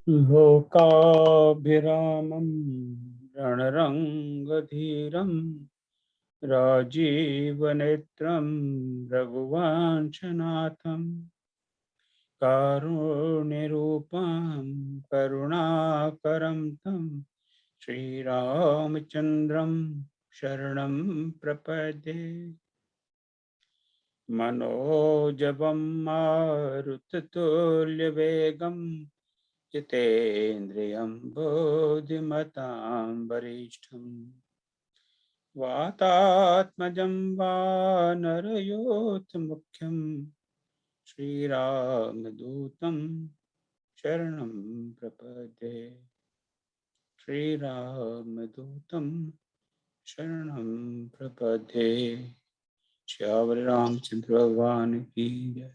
लोकाभिरामं रणरङ्गधीरं राजीवनेत्रं रघुवंशनाथं कारुण्यरूपं करुणाकरं तं श्रीरामचन्द्रं शरणं प्रपद्ये। मनोजवं मारुततुल्यवेगं जितेन्द्रियं बुद्धिमतां वरिष्ठं वातात्मजं वानरयोधमुख्यं श्रीरामदूतं शरणं प्रपद्ये। श्रीरामदूतं शरणं प्रपद्ये। श्यावल रामचंद्र भगवान की जय।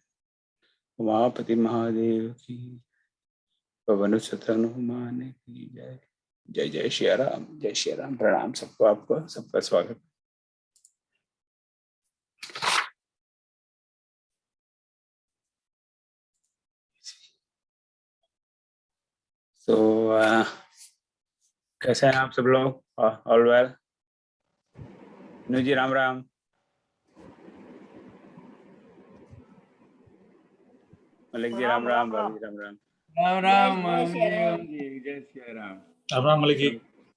उमापति महादेव की, पवन सुत हनुमान की जय। जय जय श्री राम, जय श्री राम। प्रणाम सबको, आपको सबका स्वागत। तो कैसे हैं आप सब लोग? All well? जी राम राम। मलिक जी राम राम। बाबू जी राम राम। राम राम जी, जय श्री राम। राम राम मलिक जी,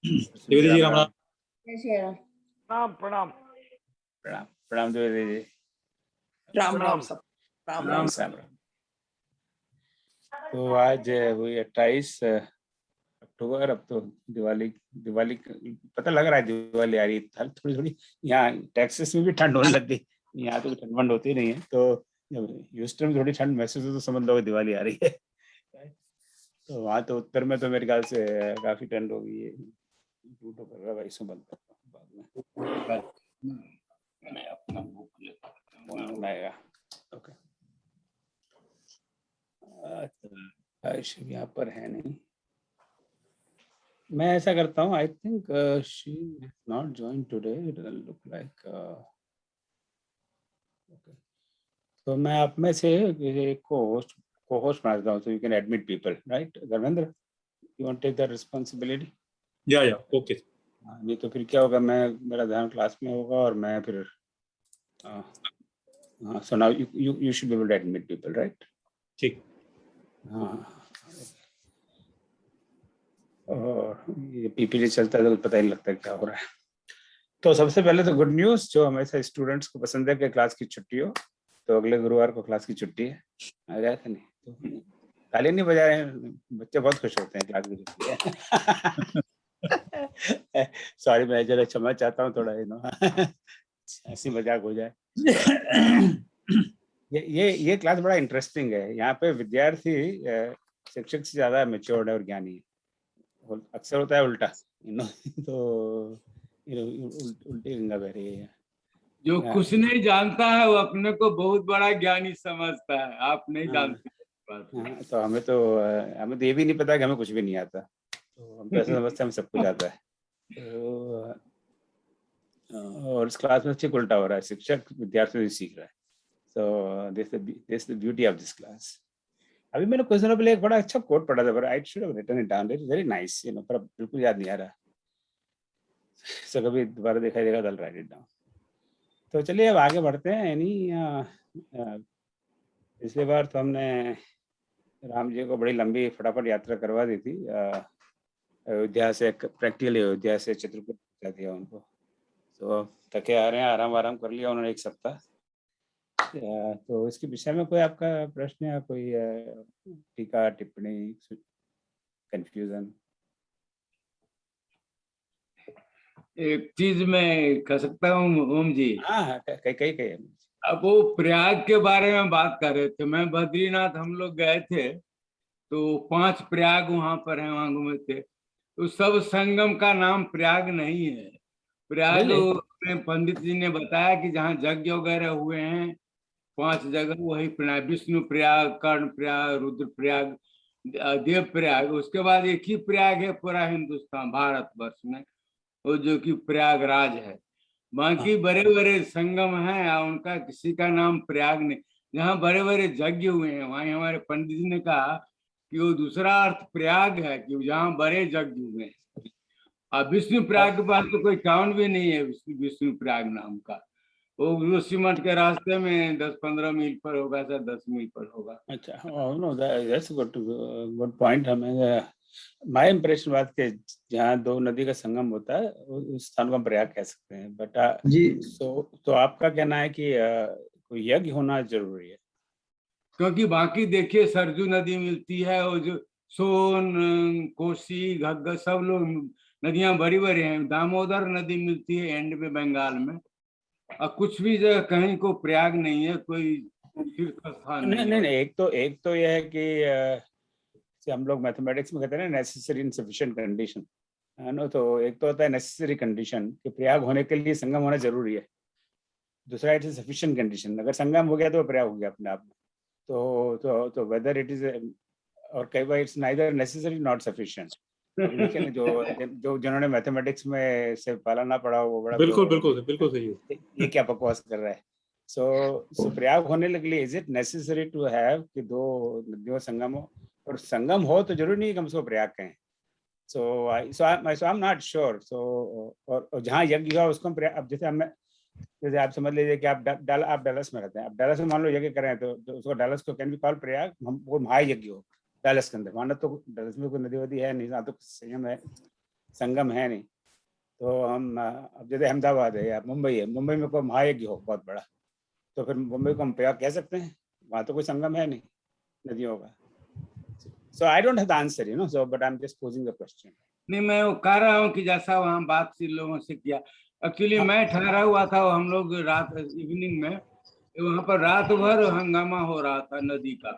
द्विवेदी जी राम राम। जय श्री राम। प्रणाम प्रणाम प्रणाम द्विवेदी जी। राम राम सब। राम राम राम राम। तो आज वही 28 अक्टूबर। अब तो दिवाली पता लग रहा है, दिवाली आ रही है। थोड़ी थोड़ी यहाँ टेक्सास में भी ठंड होने लग गई। यहाँ तो ठंड वंड होती नहीं है, तो जब ह्यूस्टन में थोड़ी ठंड महसूस हो तो समझ लो दिवाली आ रही है। तो वहाँ तो उत्तर में तो मेरे ख्याल से काफी ठंड हो गई है। कर रहा है भाई, इसमें बंद करता हूँ बाद में। मैं अपना बुक लेता हूँ। ओके, यहाँ पर है नहीं। मैं ऐसा करता हूँ, I think she is not join today, it look like. तो मैं आप में से एक को होस्ट बना देता हूँ, so you can admit people, right? Dharmendra, you want to take that responsibility? या ओके। नहीं तो फिर क्या होगा, मेरा ध्यान क्लास में होगा और मैं फिर so now you should be able to admit people, right? ठीक। हाँ, और ये पीपीटी चलता है तो पता ही नहीं लगता क्या हो रहा है। तो सबसे पहले तो गुड न्यूज़, जो हमेशा स्टूडेंट्स को पसंद है कि क्लास की छुट्टी हो, तो अगले गुरुवार को क्लास की छुट्टी है। आ गया था नहीं तो ताली नहीं बजा रहे हैं, बच्चे बहुत खुश होते हैं क्लास की छुट्टी है। सॉरी, मैं जरा क्षमा चाहता हूँ, थोड़ा ऐसी मजाक हो जाए। ये क्लास बड़ा इंटरेस्टिंग है। यहाँ पे विद्यार्थी शिक्षक से ज्यादा मैच्योर्ड है और ज्ञानी है। अक्सर होता है उल्टा, तो उल्टी गंगा बह रही है। जो कुछ नहीं जानता है वो अपने को बहुत बड़ा ज्ञानी समझता है। आप नहीं जानते तो हमें तो ये भी नहीं पता कि हमें कुछ भी नहीं आता, तो हम तो ऐसा समझते हैं हमें सब कुछ आता है। तो और इस क्लास में ठीक उल्टा हो रहा है, शिक्षक विद्यार्थियों से सीख रहा है। So this the beauty of this class. अभी मैंने कुछ दिनों पहले एक बड़ा अच्छा कोट पढ़ा था, पर I should have written it down, it is very nice, पर बिल्कुल याद नहीं आ रहा। सो कभी दोबारा दिखाई देगा तो राइट इट डाउन। तो चलिए अब आगे बढ़ते हैं। पिछली बार तो हमने राम जी को बड़ी लंबी फटाफट यात्रा करवा दी थी, अयोध्या से, प्रैक्टिकली अयोध्या से चित्रकूट पहुंचा दिया उनको। तो थके आ रहे हैं, आराम कर लिया उन्होंने एक सप्ताह। तो इसके विषय में कोई आपका प्रश्न या कोई टीका टिप्पणी, कंफ्यूजन? एक चीज मैं कह सकता हूँ ओम जी। हाँ, कई अब वो प्रयाग के बारे में बात कर रहे थे। मैं बद्रीनाथ हम लोग गए थे, तो 5 प्रयाग वहां पर है, वहां घूमे थे। तो सब संगम का नाम प्रयाग नहीं है। प्रयाग पंडित जी ने बताया कि जहाँ यज्ञ वगैरह हुए हैं 5 जगह, वही प्रयाग, विष्णु प्रयाग, कर्ण प्रयाग, रुद्र प्रयाग, देव प्रयाग। उसके बाद एक ही प्रयाग है पूरा हिंदुस्तान भारत वर्ष में, वो जो कि प्रयागराज है। बाकी बड़े बड़े संगम हैं, उनका किसी का नाम प्रयाग नहीं। जहाँ बड़े बड़े यज्ञ हुए हैं वहीं हमारे पंडित जी ने कहा कि वो दूसरा अर्थ प्रयाग है कि जहाँ बड़े यज्ञ हुए। अब विष्णु प्रयाग के पास तो कोई टाउन भी नहीं है विष्णु प्रयाग नाम का। वो ऋषि मठ के रास्ते में 10-15 मील पर होगा, शायद 10 मील पर होगा। अच्छा, नो दैट्स गुड पॉइंट। हमें माय इंप्रेशन बात के जहाँ दो नदी का संगम होता है उस स्थान को हम प्रयाग कह सकते हैं। बट जी तो आपका कहना है कि कोई यज्ञ होना जरूरी है? क्योंकि बाकी देखिए सरजू नदी मिलती है, और जो सोन, कोसी, घग्गर सब लोग नदियां बड़ी बड़ी हैं। दामोदर नदी मिलती है एंड में बंगाल में। और कुछ भी जगह कहीं को प्रयाग नहीं है, कोई तीर्थ स्थान नहीं नहीं नहीं है। एक तो यह है कि जैसे हम लोग मैथमेटिक्स में कहते हैं ना नेसेसरी इनसफिशिएंट कंडीशन, है ना। तो एक तो होता है नेसेसरी कंडीशन कि प्रयाग होने के लिए संगम होना जरूरी है। दूसरा इट इज सफिशिएंट कंडीशन, अगर संगम हो गया तो प्रयाग हो गया अपने आप में। तो वेदर इट इज, और कई बार it's neither necessary not sufficient. अब देखिए ना, जो जिन्होंने मैथमेटिक्स में से पाला ना पढ़ा हो वो बड़ा बिल्कुल बिल्कुल बिल्कुल सही है। ये क्या बकवास कर रहा है। सो प्रयाग होने के लिए is it necessary to have कि दो नदियों संगम हो? और संगम हो तो जरूरी नहीं कि हम उसको प्रयाग कहें। सो आई एम नॉट श्योर। और जहाँ यज्ञ हुआ उसको हम प्रयाग, अब जैसे आप समझ लीजिए कि आप डालस में रहते हैं। आप डालस में मान लो यज्ञ कर रहे हैं तो उसको डालस को कैन बी कॉल प्रयाग। हम वो महायज्ञ हो डालस के अंदर, माना तो डालस में कोई नदी वदी है नहीं, ना तो संगम है नहीं। तो हम अब जैसे अहमदाबाद है या मुंबई है, मुंबई में कोई महायज्ञ हो बहुत बड़ा, तो फिर मुंबई को हम प्रयाग कह सकते हैं? वहाँ तो कोई संगम है नहीं नदियों का। So I don't have the answer, so but I'm just posing the question. नहीं, मैं वो कह रहा हूँ कि जैसा वहाँ बात से लोगों से किया। एक्चुअली मैं ठहरा हुआ था, हम लोग रात इवनिंग में वहाँ पर रात भर हंगामा हो रहा था नदी का।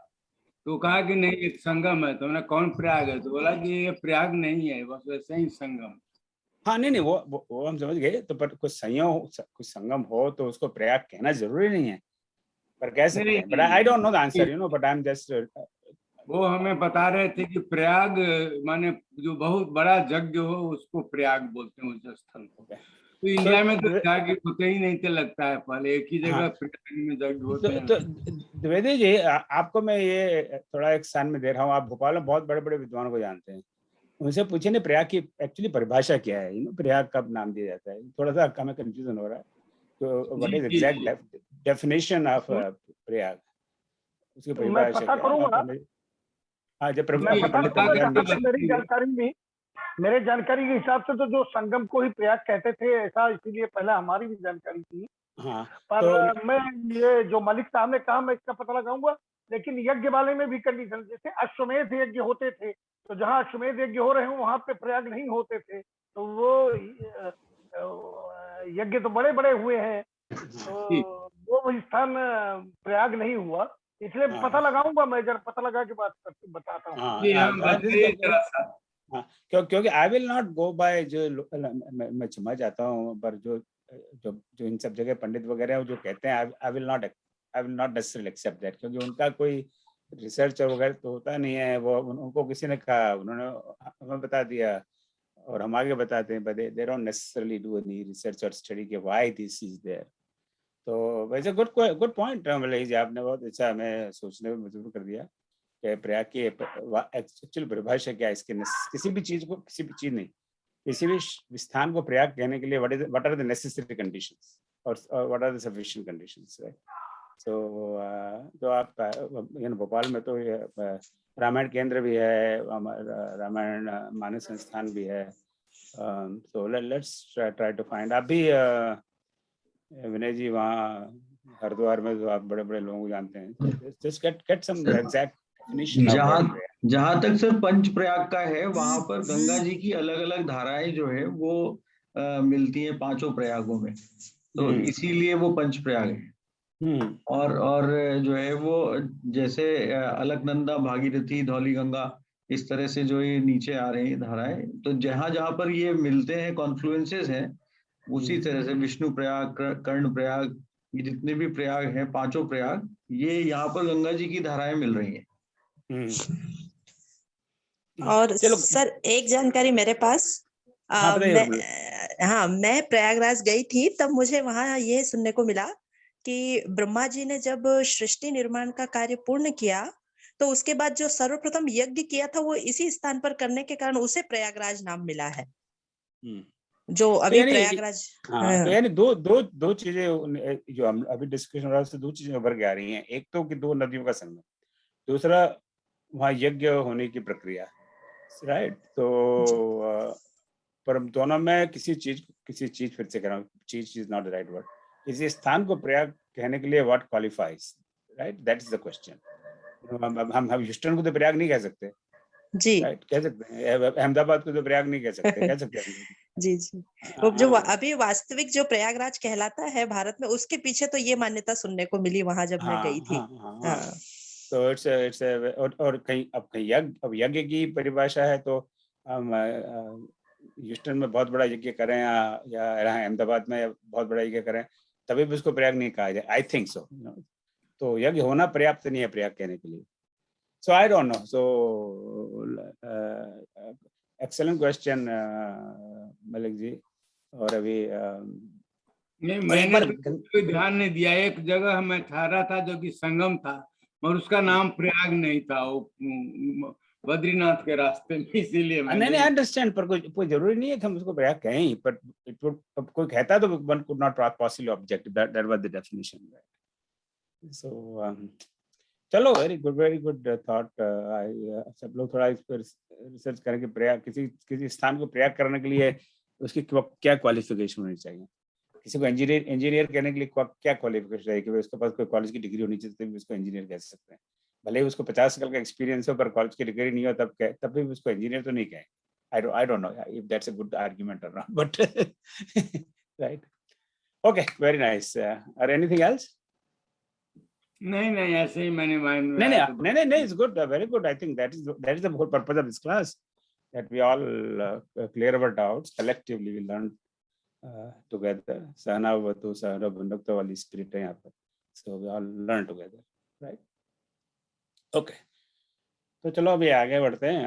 तो कहा कि नहीं एक संगम है। तो मैंने कौन प्रयाग है? तो बोला कि ये प्रयाग नहीं है, बस वैसे ही संगम। हाँ नहीं वो हम समझ गए। तो पर कुछ संगम हो तो उसको प्रयाग कहना जरूरी नहीं है, पर कह सकते हैं। But I don't know the answer, but I am just. वो हमें बता रहे थे कि प्रयाग माने जो बहुत बड़ा यज्ञ हो उसको प्रयाग बोलते हैं उस स्थल को। तो इंडिया में तो यज्ञ होते ही नहीं थे लगता है, पहले एक ही जगह प्रयाग में यज्ञ होते हैं। तो द्विवेदी जी, आपको मैं ये थोड़ा एक स्थान में दे रहा हूँ। आप भोपाल में बहुत बड़े बड़े विद्वानों को जानते हैं, उनसे पूछिए ना प्रयाग की एक्चुअली परिभाषा क्या है, प्रयाग कब नाम दिया जाता है? थोड़ा सा हमें कंफ्यूजन हो रहा है। तो what is exact definition of Prayag, उसकी परिभाषा क्या है? हाँ, जब मेरे जानकारी के हिसाब से तो जो संगम को ही प्रयाग कहते थे ऐसा, इसीलिए पहले हमारी भी जानकारी थी। हाँ, पर तो मैं ये जो मलिक साहब ने कहा मैं इसका पता लगाऊंगा। लेकिन यज्ञ वाले में भी कंडीशन, जैसे अश्वमेध यज्ञ होते थे तो जहाँ अश्वमेध यज्ञ हो रहे हो वहां पे प्रयाग नहीं होते थे। तो वो यज्ञ तो बड़े बड़े हुए हैं, तो वो स्थान प्रयाग नहीं हुआ। इसलिए पता लगाऊंगा मैं, जरा पता लगा के बात करके बताता हूँ। क्योंकि I will not go by जो मैं समझ जाता हूँ, पर जो इन सब जगह पंडित वगैरह जो कहते हैं, I will not necessarily accept that, क्योंकि उनका कोई रिसर्च वगैरह तो होता नहीं है। वो उनको किसी ने कहा, उन्होंने हमें बता दिया और हम आगे बताते हैं, but they don't necessarily do any research और स्टडी के व्हाई दिस इज देयर। तो वैसे गुड पॉइंट मलई जी, आपने बहुत अच्छा हमें सोचने में मजबूर कर दिया कि प्रयाग की एक्चुअल परिभाषा क्या है इसके। किसी भी चीज को, किसी भी चीज नहीं, किसी भी स्थान को प्रयाग कहने के लिए what are the necessary conditions और what are the sufficient conditions, right? तो आप भोपाल में तो रामायण केंद्र भी है, रामायण मानस संस्थान भी है। So let's try to find. आप भी विनय जी वहाँ हरिद्वार में जो आप बड़े बड़े लोगों को जानते हैं, just get some exact definition of जहाँ तक सर पंच प्रयाग का है, वहां पर गंगा जी की अलग अलग धाराएं जो है वो मिलती हैं पांचों प्रयागों में, तो इसीलिए वो पंच प्रयाग है। और जो है वो जैसे अलकनंदा, भागीरथी, धौली गंगा, इस तरह से जो ये नीचे आ रही हैं धाराएं, तो जहां जहां पर ये मिलते हैं, कॉन्फ्लुएंसेस हैं, उसी तरह से विष्णु प्रयाग, कर्ण प्रयाग, ये जितने भी प्रयाग हैं, पांचों प्रयाग, ये यहाँ पर गंगा जी की धाराएं मिल रही हैं। और सर एक जानकारी मेरे पास, मैं प्रयागराज गई थी, तब मुझे वहां ये सुनने को मिला कि ब्रह्मा जी ने जब सृष्टि निर्माण का कार्य पूर्ण किया तो उसके बाद जो सर्वप्रथम यज्ञ किया था वो इसी स्थान पर करने के कारण उसे प्रयागराज नाम मिला है, जो अभी यानी प्रयागराज। हाँ, तो यानी दो चीजें जो हम अभी डिस्कशन हो रहा है उससे दो चीजें उभर के आ रही हैं। एक तो कि दो नदियों का संगम, दूसरा वहाँ यज्ञ होने की प्रक्रिया, राइट। तो पर दोनों में किसी चीज फिर से कह रहा हूँ, चीज is not the right word, किसी स्थान को प्रयाग कहने के लिए what qualifies, right, that is the question. हम ह्यूस्टन को तो प्रयाग नहीं कह सकते जी, राइट, कह सकते हैं अहमदाबाद को तो प्रयाग नहीं कह सकते, कह सकते हैं जी जी। वो जो अभी वास्तविक जो प्रयागराज कहलाता है भारत में, उसके पीछे तो ये मान्यता सुनने को मिली वहां जब मैं गई थी। हाँ। तो इट्स और कहीं यज्ञ की परिभाषा है तो हम ह्यूस्टन में बहुत बड़ा यज्ञ करें या अहमदाबाद में बहुत बड़ा यज्ञ करें तभी भी उसको प्रयाग नहीं कहा जाए, आई थिंक सो। तो यज्ञ होना पर्याप्त नहीं है प्रयाग कहने के लिए। So I don't know. So excellent question, Malik ji. और अभी नहीं, मैंने तो कोई ध्यान नहीं दिया। एक जगह मैं ठहरा था जो कि संगम था, और उसका नाम प्रयाग नहीं था, वो बद्रीनाथ के रास्ते में, इसीलिए नहीं अंडरस्टैंड, पर कोई जरूरी नहीं है कि हम उसको प्रयाग कहें, पर इट वुड, कोई कहता तो one could not possibly object, that was the definition, right. So चलो, वेरी गुड थॉट। सब लोग थोड़ा इस पर रिसर्च करें कि प्रयाग किसी स्थान को प्रयाग करने के लिए उसकी क्या क्वालिफिकेशन होनी चाहिए। किसी को इंजीनियर कहने के लिए क्या क्वालिफिकेशन चाहिए कि उसके पास कोई कॉलेज की डिग्री होनी चाहिए तभी उसको इंजीनियर कह सकते हैं। भले ही उसको 50 साल का एक्सपीरियंस हो पर कॉलेज की डिग्री नहीं हो तब भी उसको इंजीनियर तो नहीं कहें। I don't know if that's a good argument और not, but right. Okay, very nice. और एनीथिंग एल्स? नहीं, ऐसे ही मैंने माइंड में नहीं, it's good, very good. I think that is the whole purpose of this class, that we all clear our doubts collectively, we learn together. Sahana Vatu Sahana Bundukta वाली spirit है यहाँ पर, so we all learn together, right? Okay, तो चलो अभी आगे बढ़ते हैं।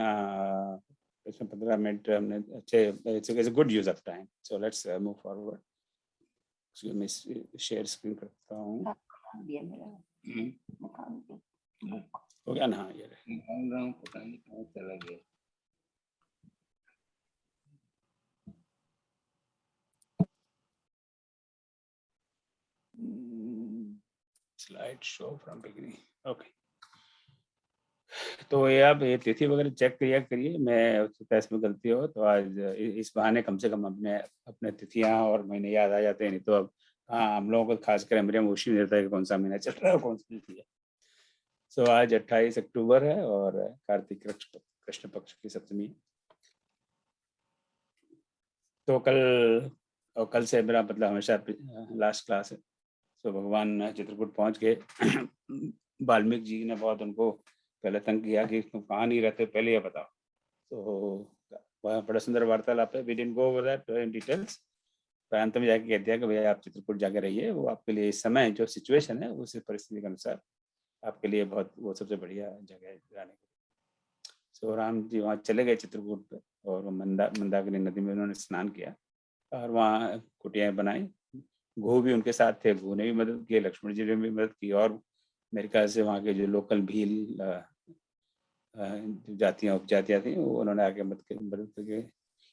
इसमें 15 मिनट हमने अच्छे, it's a good use of time, so let's move forward. So मैं share screen करता हूँ। हो गया ना? ये पता नहीं कहाँ चला गया। Slide show from beginning. Okay, तो ये आप ये तिथि वगैरह चेक करिए। मैं इसमें गलती हो तो आज इस बहाने कम से कम अपने तिथियां और महीने याद आ जाते हैं, नहीं तो अब हाँ, हम लोगों को खासकर मेरे मुश्किल रहता है कि कौन सा महीना चल रहा है, कौन सी तिथि है। सो आज 28 अक्टूबर है और कार्तिक कृष्ण पक्ष की सप्तमी। तो कल से मेरा मतलब हमेशा लास्ट क्लास है। तो भगवान चित्रकूट पहुंच के वाल्मीकि जी ने बहुत उनको पहले तंग किया कि तुम कहाँ नहीं रहते, पहले ये बताओ। तो वह बड़ा सुंदर वार्तालाप है, we didn't go over that in details. अंत में जाके कह दिया कि भैया आप चित्रकूट जाके रहिए, वो आपके लिए इस समय जो सिचुएशन है उस परिस्थिति के अनुसार आपके लिए बहुत वो सबसे बढ़िया जगह है जाने के। सो राम जी वहाँ चले गए चित्रकूट पे और मंदाकिनी नदी में उन्होंने स्नान किया और वहाँ कुटियाएं बनाई। घू भी उनके साथ थे, घू ने भी मदद की, लक्ष्मण जी ने भी मदद की, और मेरे ख्याल से वहाँ के जो लोकल भील जातियाँ उपजातियाँ थी वो उन्होंने आके मदद करके,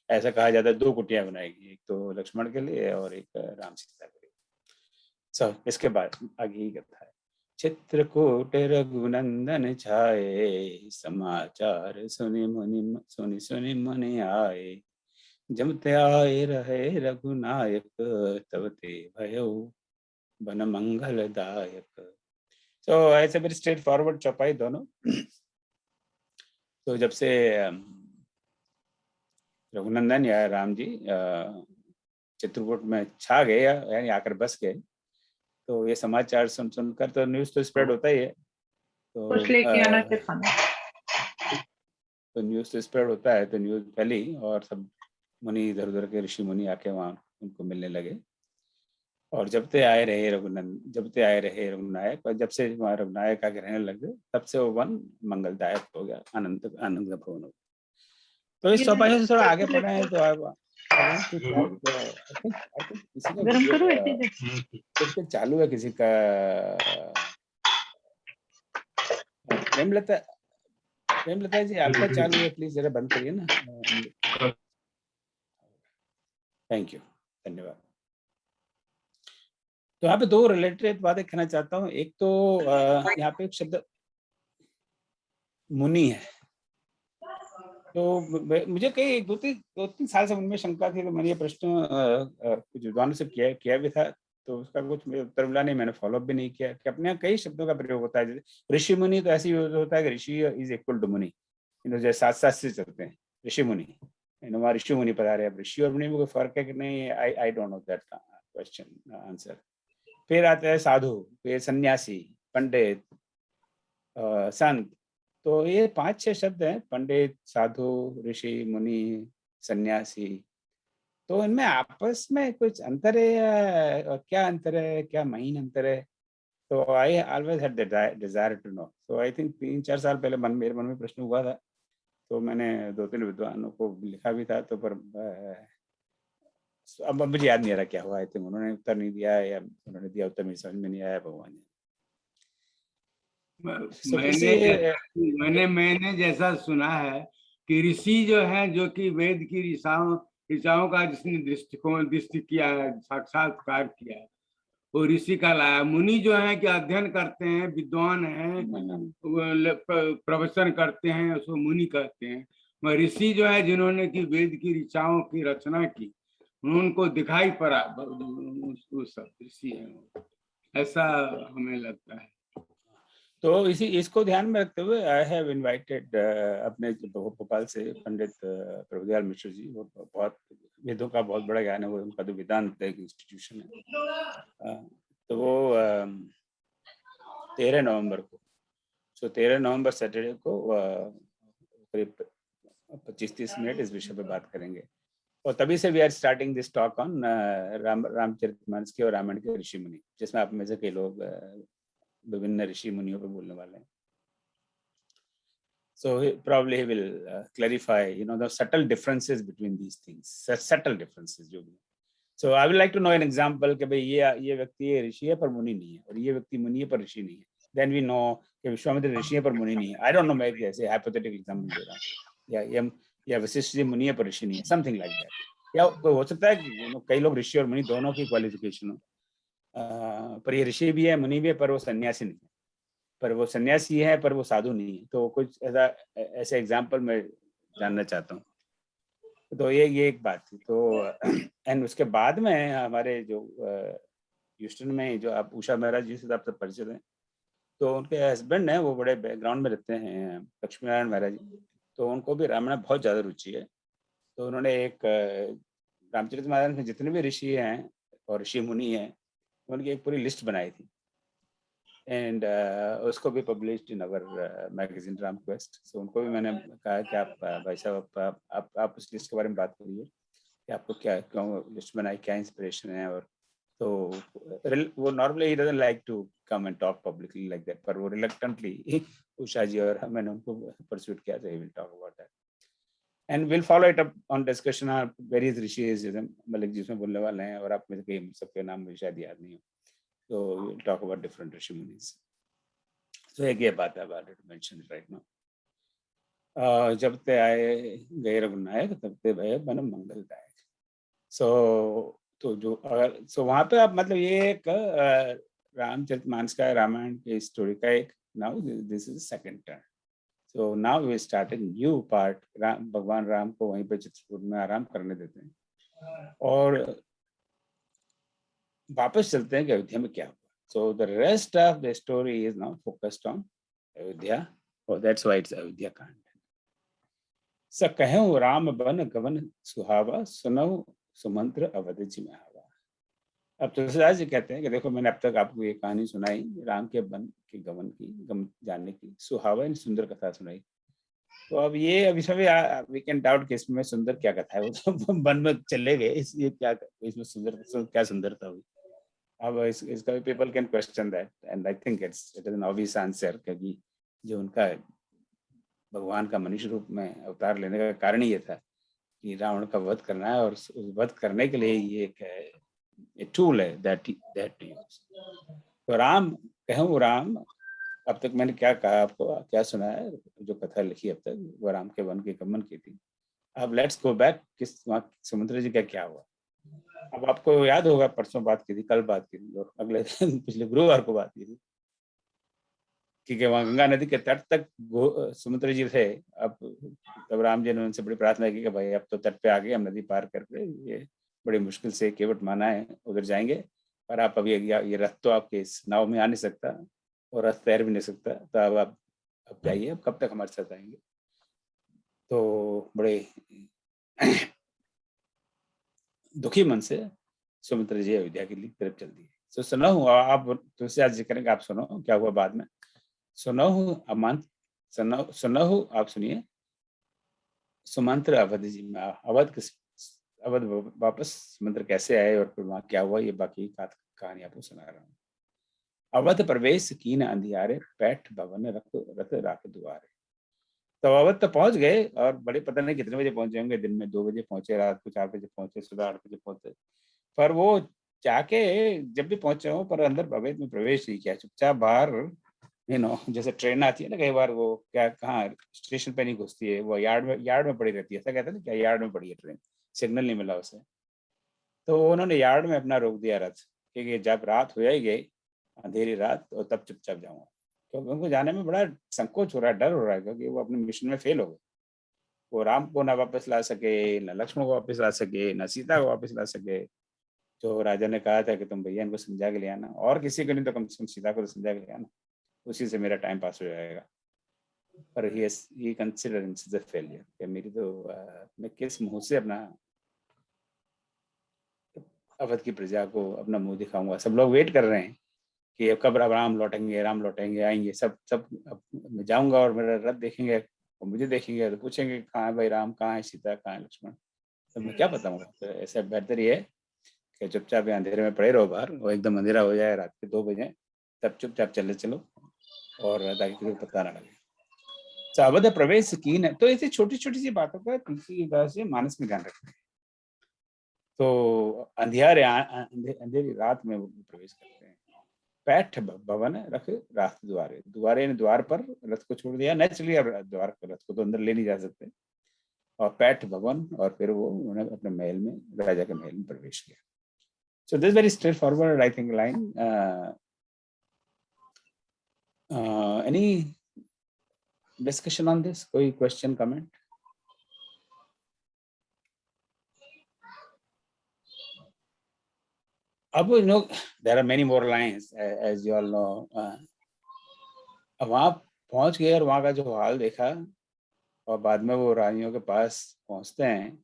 ऐसा कहा जाता है 2 कुटियां बनाएगी, एक तो लक्ष्मण के लिए और एक राम सीता के लिए। सब इसके बाद आगे ही कथा है। चित्रकूट रघुनंदन छाए, समाचार सुनि मुनि आए, जमते आए रहे रघुनायक, तब ते भयो बन मंगलदायक। तो ऐसे वेरी स्ट्रेट फॉरवर्ड चौपाई दोनों। तो जब से रघुनंदन या राम जी चित्रकूट में छा गए यानी आकर बस गए, तो ये समाचार सुनकर तो न्यूज़ तो स्प्रेड होता ही है। तो न्यूज़ तो स्प्रेड होता है, तो न्यूज़ फैली और सब मुनि इधर उधर के ऋषि मुनि आके वहाँ उनको मिलने लगे। और जब ते आए रहे रघुनायक, और जब से वहाँ रघुनायक आके रहने लगे तब से वो वन मंगलदायक हो गया, आनंद का भवन हो गया। तो इस चौपाई से थोड़ा आगे पढ़े हैं तो किसी का चालू है, किसी का प्रेमलता जी आपका चालू है, प्लीज जरा बंद करिए ना। थैंक यू, धन्यवाद। तो यहाँ पे दो रिलेटेड बातें कहना चाहता हूँ। एक तो यहाँ पे एक शब्द मुनि है, तो मुझे कई दो तीन साल से उनमें शंका थी, तो मैंने ये प्रश्न कुछ विद्वानों से किया भी था, तो उसका कुछ उत्तर मिला नहीं, मैंने फॉलोअप भी नहीं किया कि अपने यहाँ कई शब्दों का प्रयोग होता है। ऋषि मुनि तो ऐसे यूज होता है कि ऋषि इज इक्वल टू मुनि, जो साथ साथ से चलते हैं, ऋषि मुनि, वहाँ ऋषि मुनि पधारे। अब ऋषि और मुनि में कोई फर्क है कि नहीं, आई don't know that question answer. फिर आता है साधु, फिर सन्यासी, पंडित, संत। तो ये 5-6 शब्द हैं, पंडित, साधु, ऋषि, मुनि, सन्यासी। तो इनमें आपस में कुछ अंतर है या क्या अंतर है, क्या महीन अंतर है? तो I always had the desire to know. तो आई थिंक 3-4 साल पहले मेरे मन में प्रश्न हुआ था, तो मैंने 2-3 विद्वानों को लिखा भी था, तो पर अब मुझे याद नहीं आ रहा क्या हुआ। आई थिंक उन्होंने उत्तर नहीं दिया या उन्होंने दिया उत्तर मेरी समझ में नहीं आया, भगवान। मैंने जैसा सुना है कि ऋषि जो है, जो कि वेद की ऋचाओं का जिसने दृष्टि किया है, साक्षात्कार किया है, वो ऋषि का लाया। मुनि जो है कि अध्ययन करते हैं, विद्वान हैं, प्रवचन करते हैं, उसको मुनि कहते हैं। मगर ऋषि जो है जिन्होंने की वेद की ऋचाओं की रचना की, उनको दिखाई पड़ा वो सब ऋषि है, ऐसा हमें लगता है। तो इसको ध्यान में रखते हुए आई हैव इनवाइटेड अपने भोपाल से पंडित प्रभुदयाल मिश्र जी, वो बहुत वेदों का बहुत बड़ा ज्ञान है, वो उनका तो वेदांत एक इंस्टीट्यूशन है। तो वो 13 नवंबर को, 13 नवंबर सैटरडे को करीब 25-30 मिनट इस विषय पे बात करेंगे। और तभी से we are starting this talk on Ramcharitmanas की और रामायण के ऋषि मुनि, जिसमें आप में से कई लोग विभिन्न ऋषि मुनियों पे बोलने वाले हैं। So probably he will clarify, the subtle differences between these things, subtle differences जो भी। So I would like to know an example कि भाई ये व्यक्ति ऋषि है पर मुनि नहीं है, और ये व्यक्ति मुनि है पर ऋषि नहीं है। Then we know कि विश्वामित्र ऋषि है पर मुनि नहीं है। I don't know, मैं ऐसे hypothetical example दे रहा हूँ। या वशिष्ठ जी मुनि है पर ऋषि नहीं है, something like that। या कोई हो सकता है कि कई लोग ऋषि और मुनि दोनों की क्वालिफिकेशन हो, पर ये ऋषि भी है, मुनि भी है, पर वो सन्यासी नहीं है, पर वो सन्यासी है पर वो साधु नहीं है। तो कुछ ऐसे एग्जाम्पल मैं जानना चाहता हूँ। तो ये एक बात थी। तो एंड उसके बाद में हमारे जो ह्यूस्टन में जो आप उषा महाराज जी से आप सब परिचित हैं, तो उनके हस्बैंड हैं, वो बड़े बैकग्राउंड में रहते हैं, लक्ष्मी नारायण महाराज जी। तो उनको भी रामायण बहुत ज़्यादा रुचि है। तो उन्होंने एक रामचरितमानस में जितने भी ऋषि हैं और ऋषि मुनि हैं, उनकी एक पूरी लिस्ट बनाई थी, एंड उसको भी published in our magazine Ram quest. So उनको भी मैंने कहा कि आप भाई साहब आप उस लिस्ट के बारे में बात करिए कि आपको क्यों लिस्ट बनाई, क्या इंस्पिरेशन है। और तो वो नॉर्मली ही doesn't like to come and talk publicly like that, पर वो रिलक्टेंटली उषा जी और मैंने उनको परस्यूट किया, तो he will talk about that and will follow it up on discussion on various rishis, जैसे मलिक जी उसमें बोलने वाले हैं, और आप में से सबके नाम मुझे शायद याद नहीं हो। So we'll talk about different Rishi Munis. So एक ये बात है, I've already mentioned it right now. जब ते आए गए रघुनायक, तब ते भय मन मंगलदायक। तो जो अगर वहाँ पे आप मतलब ये एक रामचरितमानस का, रामायण की स्टोरी का एक, now this is second turn. So now we start a new part. भगवान राम को वहीं पे चित्रकूट में आराम करने देते हैं और वापस चलते हैं कि अयोध्या में क्या हुआ। So the rest of the story is now focused on Ayodhya, और दैट्स व्हाई इट्स अयोध्या कांड। स कहूँ राम बन गवन सुहावा, सुनऊ सुमंत्र अवध जी आवा। अब तुलसीदास जी कहते हैं कि देखो, मैंने अब तक आपको ये कहानी सुनाई, राम के बन के गवन की, गम जानने की, सुहावा इन सुंदर कथा सुनाई। तो अब ये अभी सभी वी कैन डाउट कि इसमें सुंदर क्या कथा है, वो तो वन में चले गए, इसलिए क्या इसमें सुंदर क्या सुंदरता हुई। अब इसका people can question that, and I think it is an obvious answer, क्योंकि जो उनका भगवान का मनुष्य रूप में अवतार लेने का कारण ही ये था कि रावण का वध करना है, और उस वध करने के लिए ये एक टूल है दैट यूज। तो राम कहूँ राम अब तक मैंने क्या कहा आपको, क्या सुना है, जो कथा लिखी अब तक वो राम के वन के गमन की थी। अब लेट्स गो बैक, किस वहाँ सुमंत्र जी का क्या हुआ। अब आपको याद होगा परसों बात की थी, कल बात की थी, और अगले दिन पिछले गुरुवार को बात की थी, क्योंकि वहाँ गंगा नदी के तट तक सुमंत्र जी थे। अब तब राम जी ने उनसे बड़ी प्रार्थना की कि भाई अब तो तट पे आ गए, हम नदी पार करके, ये बड़ी मुश्किल से केवट माना है, उधर जाएंगे, पर आप अब ये रथ तो आपके इस नाव में आ नहीं सकता, और रथ तैर भी नहीं सकता, तो अब आप अब जाइए, अब कब तक हमारे साथ आएंगे। तो बड़े दुखी मन से सुमित्रा जी अयोध्या की तरफ चल दिए। तो सुना हूँ, आप तुमसे आज जिक्र करेंगे, आप सुनो क्या हुआ बाद में। सुना हूँ अमान, सुना हूँ, आप सुनिए। सुमंत्र अवध जी में, अवध वापस सुमंत्र कैसे आए और फिर वहां क्या हुआ, ये बाकी कहानी आपको सुना रहा हूँ। अवध प्रवेश कीन अंधियारे, पैठ भवन रत राख दुआरे। तो अवध तो पहुंच गए, और बड़े पता नहीं कितने बजे पहुंचे होंगे, दिन में 2 बजे पहुंचे, रात को 4 बजे पहुंचे, सुबह 8 बजे पहुंचे, पर वो जाके जब भी पहुंचे हो पर अंदर अवध में प्रवेश नहीं किया, चुपचाप बाहर, जैसे ट्रेन आती है ना कई बार, वो क्या कहाँ स्टेशन पे नहीं घुसती है, वो यार्ड में पड़ी रहती है, ऐसा कहते हैं ना, क्या यार्ड में पड़ी है ट्रेन, सिग्नल नहीं मिला उसे। तो उन्होंने यार्ड में अपना रोक दिया रथ, क्योंकि जब रात हो ही गई, अंधेरी रात, और तब चुपचाप जाऊंगा, क्योंकि उनको जाने में बड़ा संकोच हो रहा है, डर हो रहा है, क्योंकि वो अपने मिशन में फेल हो गए। वो राम को ना वापस ला सके, न लक्ष्मण को वापस ला सके, न सीता को वापस ला सके। जो राजा ने कहा था कि तुम भैया इनको समझा के ले आना, और किसी को नहीं तो कम से कम सीता को तो समझा के ले आना, उसी से मेरा टाइम पास हो जाएगा। पर ही कंसिडर हिमसेल्फ अ फेलियर, कि मेरी तो मैं किस मुंह से अपना अवध की प्रजा को अपना मुंह दिखाऊंगा। सब लोग वेट कर रहे हैं कि कब राम लौटेंगे, राम लौटेंगे, आएंगे, सब सब मैं जाऊंगा और मेरा रथ देखेंगे, और मुझे देखेंगे तो पूछेंगे कहाँ है भाई राम, कहाँ है सीता, कहाँ है लक्ष्मण। तो मैं क्या बताऊंगा। तो ऐसा बेहतर ये है कि चुपचाप अंधेरे में पड़े रहो बाहर, वो एकदम अंधेरा हो जाए, रात के 2 बजे, तब चुपचाप चलो, और ताकि किसी को पता ना लगे। तो अवध प्रवेश कीन है, तो ऐसी छोटी छोटी सी बातों का तुलसीदास जी मानस में ध्यान रखते हैं। तो अंधेरी रात में वो प्रवेश करते हैं। पैठ भवन रख रात द्वारे, द्वारे ने द्वार पर रथ को छोड़ दिया, नेचुरली अब द्वार पर रथ को तो अंदर ले नहीं जा सकते, और पैठ भवन, और फिर वो उन्होंने अपने महल में, राजा के महल में प्रवेश किया। So this very straight forward I think line. Any discussion on this, कोई क्वेश्चन कमेंट? अब there are many more lines as you all know. अब वहां पहुंच गए और वहां का जो हाल देखा, और बाद में वो रानियों के पास पहुंचते हैं।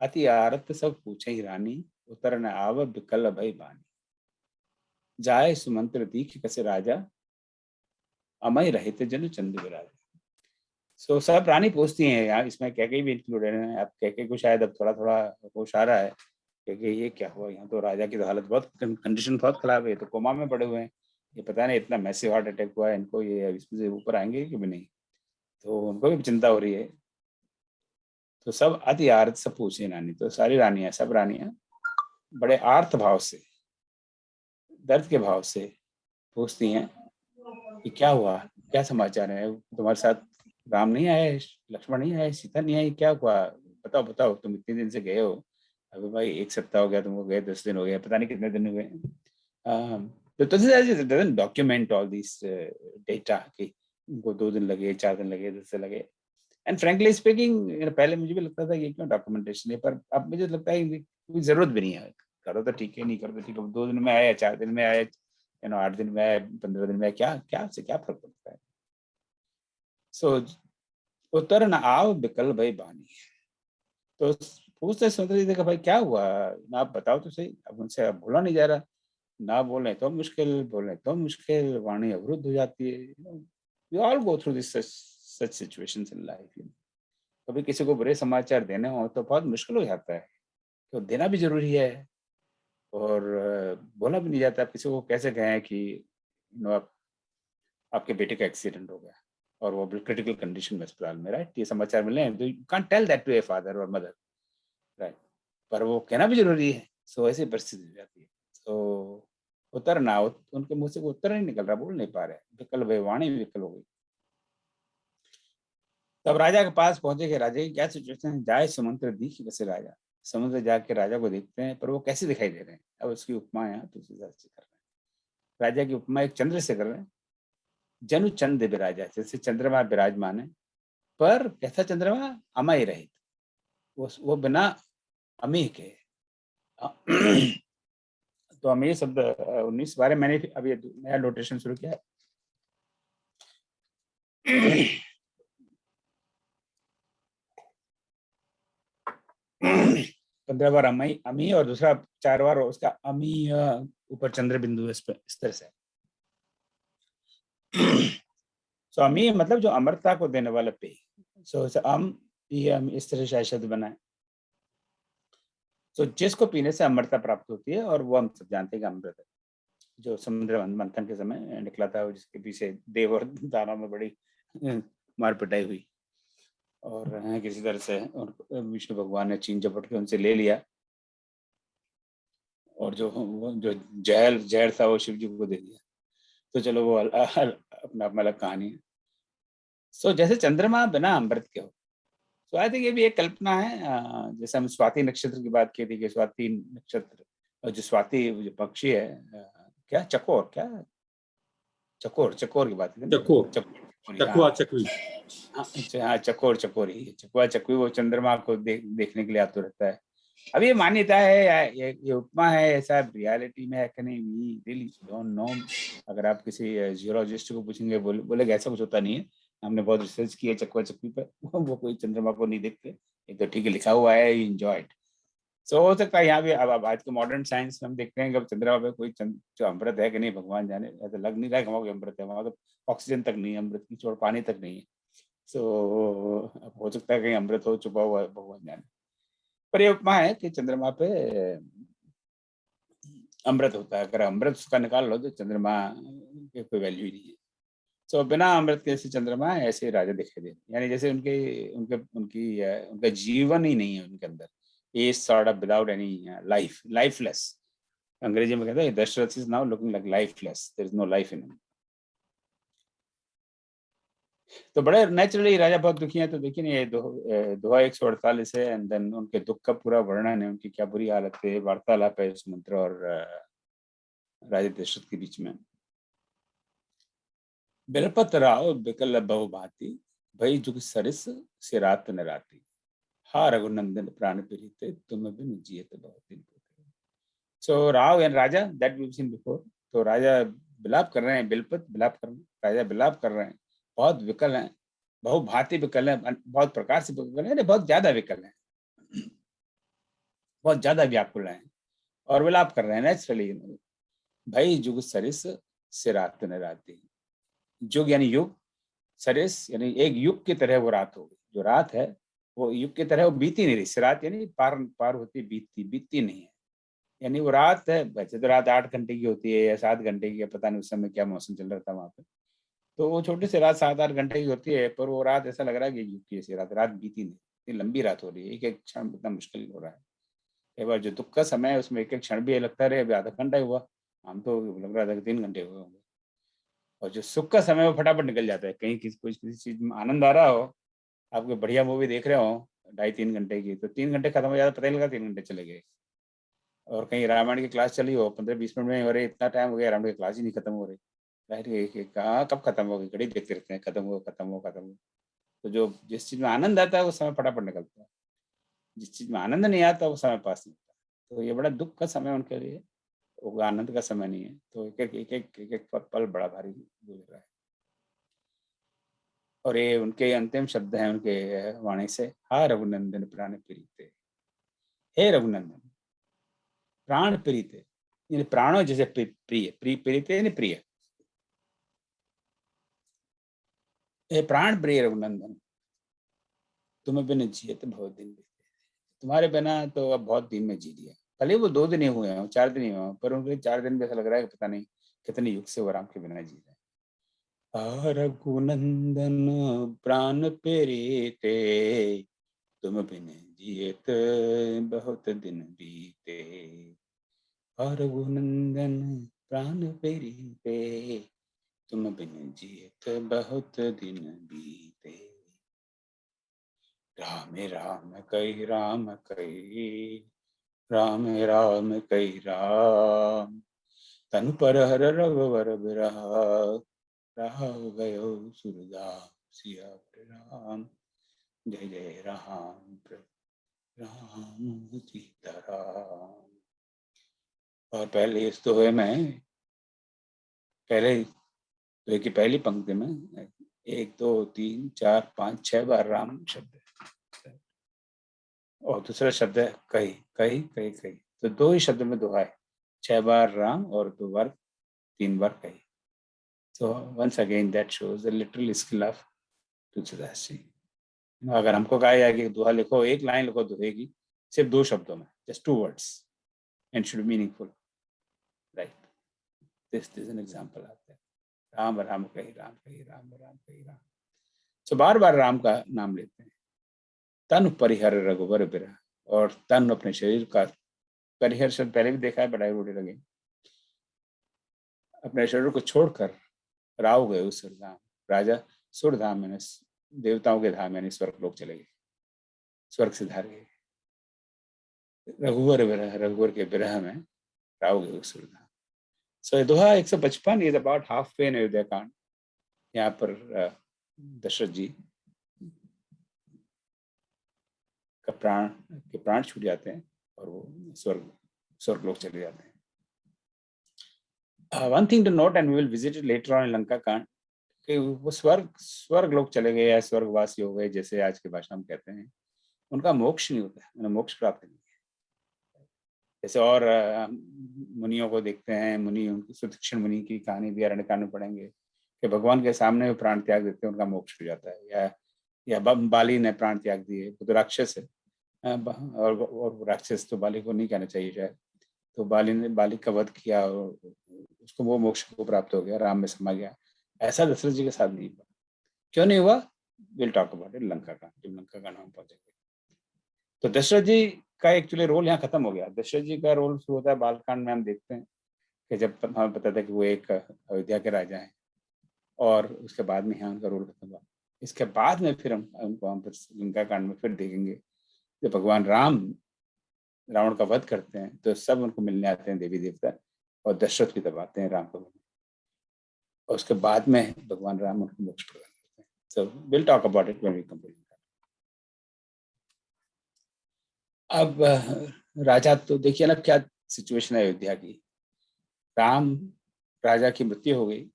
अति आरत सब पूछे ही रानी, उतर न आव बिकल भई बानी। जाए सुमंत्र दीख कसे राजा, अमय रहित जन चंद विराजा। सो सब रानी पूछती हैं, यार इसमें कैके भी इंक्लूडेड है। अब कैके को शायद अब थोड़ा थोड़ा होश आ रहा है, क्योंकि ये क्या हुआ, यहाँ तो राजा की तो हालत बहुत, कंडीशन बहुत खराब है, तो कोमा में पड़े हुए हैं, ये पता नहीं इतना मैसिव हार्ट अटैक हुआ है इनको, ये इसमें से ऊपर आएंगे कि भी नहीं, तो उनको भी चिंता हो रही है। तो सब अति आर्त सब पूछे रानी, तो सारी रानियां, सब रानियां बड़े आर्त भाव से, दर्द के भाव से पूछती हैं कि क्या हुआ, क्या समाचार है, तुम्हारे साथ राम नहीं आए, लक्ष्मण नहीं आए, सीता नहीं आई, क्या हुआ, बताओ बताओ, तुम इतने दिन से गए हो। अभी भाई 1 सप्ताह हो गया तुमको गए, 10 दिन हो गए, पता नहीं कितने दिन हुए। तो डॉक्यूमेंट ऑल दिस डेटा कि उनको 2 दिन लगे, 4 दिन लगे, 10 दिन लगे। एंड फ्रैंकली स्पीकिंग, पहले मुझे भी लगता था ये क्यों डॉक्यूमेंटेशन है, पर अब मुझे लगता है कोई जरूरत भी नहीं है। करो तो ठीक है, नहीं करो तो ठीक है, 2 दिन में आया, 4 दिन में आया, 8 दिन में आया, 15 दिन में, क्या फर्क पड़ता है। सो उतर न आव बिकल भई बानी। तो पूछते सुंदर जी, देखा भाई क्या हुआ ना, आप बताओ तो सही। अब उनसे अब बोला नहीं जा रहा, ना बोले तो मुश्किल, बोले तो मुश्किल, वाणी अवरुद्ध हो जाती है। We all go through this such situations in life. कभी किसी को बुरे समाचार देने हो तो बहुत मुश्किल हो जाता है, तो देना भी जरूरी है, और बोला भी नहीं जाता। आप किसी को कैसे कहें कि आपके बेटे का एक्सीडेंट हो गया और वो क्रिटिकल कंडीशन में अस्पताल में, राइट, ये समाचार मिले हैं, तो you can't tell that to a father और मदर, राइट, पर वो कहना भी जरूरी है। सो ऐसी परिस्थिति हो जाती है। तो उतर ना, उनके मुंह से वो उत्तर नहीं निकल रहा, बोल नहीं पा रहे, विकल भय वाणी विकल हो गई। तब राजा के पास पहुंचे कि राजा की क्या सिचुएशन है। जाए समुद्र दीख बसे राजा, समुद्र जाके राजा को देखते हैं, पर वो कैसे दिखाई दे रहे हैं। अब उसकी उपमा यहाँ दूसरी तरह से कर रहे हैं। राजा की उपमा एक चंद्र से कर रहे हैं। जनु चंद विराजा, जैसे चंद्रमा विराजमान है, पर कैसा चंद्रमा, अमय रहित, वो बिना अमी के। तो अमेय शब्द 19 बारे मैंने अभी नया नोटेशन शुरू किया है। पंद्रह बार अमी अमी और दूसरा 4 बार उसका अमी ऊपर चंद्र बिंदु इस तरह से। सो अमी मतलब जो अमरता को देने वाला पेय। सो ये इस तरह से शब्द बना है। सो जिसको पीने से अमरता प्राप्त होती है, और वो हम सब जानते हैं कि अमृत है, जो समुद्र मंथन के समय निकला था, जिसके पीछे देव और दानव में बड़ी मार पिटाई हुई, और किसी तरह से विष्णु भगवान ने छीन झपट के उनसे ले लिया, और जो जहर था वो शिव जी को दे दिया। तो चलो वो अपना अलग कहानी है। सो जैसे चंद्रमा बिना अमृत के हो। सो आई थिंक ये भी एक कल्पना है। जैसे हम स्वाति नक्षत्र की बात की थी कि स्वाति नक्षत्र, और जो स्वाति जो पक्षी है, क्या चकोर की बात की थी ना? चकुआ चकवी। हाँ, चकुआ चकवी वो चंद्रमा को देखने के लिए आतुर रहता है। अब ये मान्यता है, ये उपमा है, ऐसा रियलिटी में है कि नहीं, वी रियली डोंट नो। अगर आप किसी जियोलॉजिस्ट को पूछेंगे, बोलेगा ऐसा कुछ होता नहीं है, हमने बहुत रिसर्च की है चकुआ चकवी पर, वो कोई चंद्रमा को नहीं देखते, ये तो ठीक है लिखा हुआ है, एंजॉयड। सो हो सकता है यहाँ भी अब आज के मॉडर्न साइंस में हम देखते हैं कि अब चंद्रमा पे कोई जो अमृत है कि नहीं, भगवान जाने, ऐसा लग नहीं रहा है कि वहाँ कोई अमृत है। वहाँ तो ऑक्सीजन तक नहीं है, अमृत की छोड़ पानी तक नहीं है। सो हो सकता है कहीं अमृत हो छुपा हुआ, भगवान जाने। पर ये उपमा है कि चंद्रमा पे अमृत होता है, अगर अमृत उसका निकाल लो तो चंद्रमा की कोई वैल्यू ही नहीं है। सो बिना अमृत के जैसे चंद्रमा है, ऐसे राजा दिखाई दे, यानी जैसे उनका जीवन ही नहीं है उनके अंदर, ये sort of without any lifeless. अंग्रेजी में कहते हैं Dasharath is now looking like lifeless, there is no life in him. तो बड़े नेचुरली राजा बहुत दुखी हैं। तो देखिए ना, ये दोहा 148 है, एंड देन उनके दुख का पूरा वर्णन है, उनकी क्या बुरी हालत है, वार्तालाप है समुद्र और राजा दशरथ के बीच में। बिलपत राव बिकल बहु भांति, भई जुग सरिस सिरात नराती, हा रघुनंदन प्राण प्रीते, तुम बिन जियत बहुत दिन। So Rao and Raja, that we seen before. तो राजा बिलाप कर रहे हैं, बिलपत बिलाप कर रहे हैं, राजा बिलाप कर रहे हैं, बहुत विकल हैं, बहु भांति विकल हैं, बहुत प्रकार से विकल हैं, बहुत ज्यादा विकल हैं, बहुत ज्यादा व्याकुल हैं, और विलाप कर रहे हैं नेचुरली। भाई जुग सरिस सिरात नराती, जुग यानी युग, सरिस यानी एक युग की तरह वो रात हो गई। जो रात है वो युग की तरह वो बीती नहीं रही। सिरात यानी पार होती, बीतती नहीं है। यानी वो रात है, वैसे तो रात 8 घंटे की होती है या 7 घंटे की है, पता नहीं उस समय क्या मौसम चल रहा था वहां पे। तो वो छोटी सी रात 7-8 घंटे की होती है, पर वो रात ऐसा लग रहा है कि युग की ऐसी रात बीती नहीं, इतनी लंबी रात हो रही है, एक एक क्षण इतना मुश्किल हो रहा है। एक बार जो दुख का समय है उसमें एक एक क्षण भी लगता रहे, अभी आधा घंटा ही हुआ, हम तो लग रहा था कि 3 घंटे हुए होंगे। और जो सुख का समय वो फटाफट निकल जाता है। कहीं किसी चीज में आनंद आ रहा हो, आप कोई बढ़िया मूवी देख रहे हो 2.5-3 घंटे की, तो 3 घंटे खत्म हो जाता, पता ही लगा 3 घंटे चले गए। और कहीं रामायण की क्लास चली हो, 15-20 मिनट में हो रही, इतना टाइम हो गया रामायण की क्लास ही नहीं खत्म हो रही। कहाँ कब खत्म होगी, घड़ी देखते रहते हैं, खत्म हो। तो जो जिस चीज में आनंद आता है वो समय फटाफट निकलता है, जिस चीज में आनंद नहीं आता वो समय पास नहीं होता। तो ये बड़ा दुख का समय उनके लिए, वो आनंद का समय नहीं है। तो एक पल बड़ा भारी गुजर रहा है। और ये उनके अंतिम शब्द हैं उनके वाणी से, हा रघुनंदन प्राण प्रीते, हे रघुनंदन प्राण प्रीते, यानी प्राणों जैसे प्रिय, प्रीते यानी प्रिय, हे प्राण प्रिय रघुनंदन, तुम्हें बिन जिए तो बहुत दिन बीते, तुम्हारे बिना तो अब बहुत दिन में जी लिया। भले वो 2 दिन ही हुए हैं, 4 दिन ही हुए हैं, पर उनके 4 दिन में ऐसा लग रहा है कि पता नहीं कितने युग से वो राम के बिना जी रहे हैं। रघुनंदन प्राण प्रीते, तुम बिन जियत बहुत दिन बीते, रघुनंदन प्राण पेरी पे, तुम बिन जियत बहुत दिन बीते। राम राम कई राम कई, राम राम कई राम, तन पर हर रघुवर बिरहा, राव गयो सूरदास सिया राम। जय जय राम राम सीताराम। और पहले इस दोहे में, पहले दोहे की पहली पंक्ति में 1 2 3 4 5 6 बार राम शब्द है, और दूसरा शब्द है कही कही कही कही। तो 2 ही शब्द में दोहा है, 6 बार राम और 2 बार 3 बार कही। So once again that shows the literal skill of Tulsidas ji. अगर हमको कहा जाए कि दोहा लिखो, एक लाइन लिखो दोहे की सिर्फ 2 शब्दों में, just 2 words and should be meaningful, right? This is an example of that. Ram Ram कही राम कही, राम राम कही राम। So बार बार राम का नाम लेते हैं। तन परिहर रघुवर बिरह, और तन अपने शरीर का, परिहर शब्द पहले भी देखा है, बड़ाई बूढ़े लगे, अपने शरीर को छोड़कर राव गए उस सुरधाम। राजा सुरधाम यानी देवताओं के धाम यानी स्वर्ग लोग चले गए, स्वर्ग से धार गए। रघुवर विरह, रघुवर के विरह में राव गए उस सुरधाम। सो दोहा 155 इज अबाउट हाफ वे इन अयोध्या कांड। यहाँ पर दशरथ जी का प्राण छूट जाते हैं और वो स्वर्ग लोग चले जाते हैं। One thing to note, and we will visit it later on in Lanka कांड, कि वो स्वर्ग लोग चले गए या स्वर्गवासी हो गए, जैसे आज की भाषा में कहते हैं, उनका मोक्ष नहीं होता है, उन्हें मोक्ष प्राप्त नहीं है। जैसे और मुनियों को देखते हैं, मुनि, उनकी सुतीक्षण मुनि की कहानी भी अरण्यकांड में पढ़ेंगे कि भगवान के सामने वो प्राण त्याग देते हैं, उनका मोक्ष हो जाता है। या बाली ने प्राण त्याग दिए, वो तो राक्षस है, और राक्षस तो बाली को नहीं कहना चाहिए शायद। तो बाली का वध किया और उसको वो मोक्ष को प्राप्त हो गया, राम में समा गया। ऐसा दशरथ जी के साथ नहीं हुआ। क्यों नहीं हुआ? Will talk about it Lanka का, जब लंका का नाम पहुंचेंगे। तो दशरथ जी का एक्चुअली रोल यहाँ खत्म हो गया। दशरथ जी का रोल शुरू होता है बालकांड में। हम देखते हैं कि जब हमें पता था कि वो एक अयोध्या के राजा हैं, और उसके बाद में यहाँ उनका रोल खत्म हुआ। इसके बाद में फिर हम लंका कांड में फिर देखेंगे जब भगवान राम रावण का वध करते हैं, तो सब उनको मिलने आते हैं, देवी देवता, और दशरथ भी तब आते हैं राम को मिलने, और उसके बाद में भगवान राम उनको मोक्ष प्रदान करते हैं। So will talk about it when we complete. अब राजा, तो देखिए ना क्या सिचुएशन है अयोध्या की। राम राजा की मृत्यु हो गई,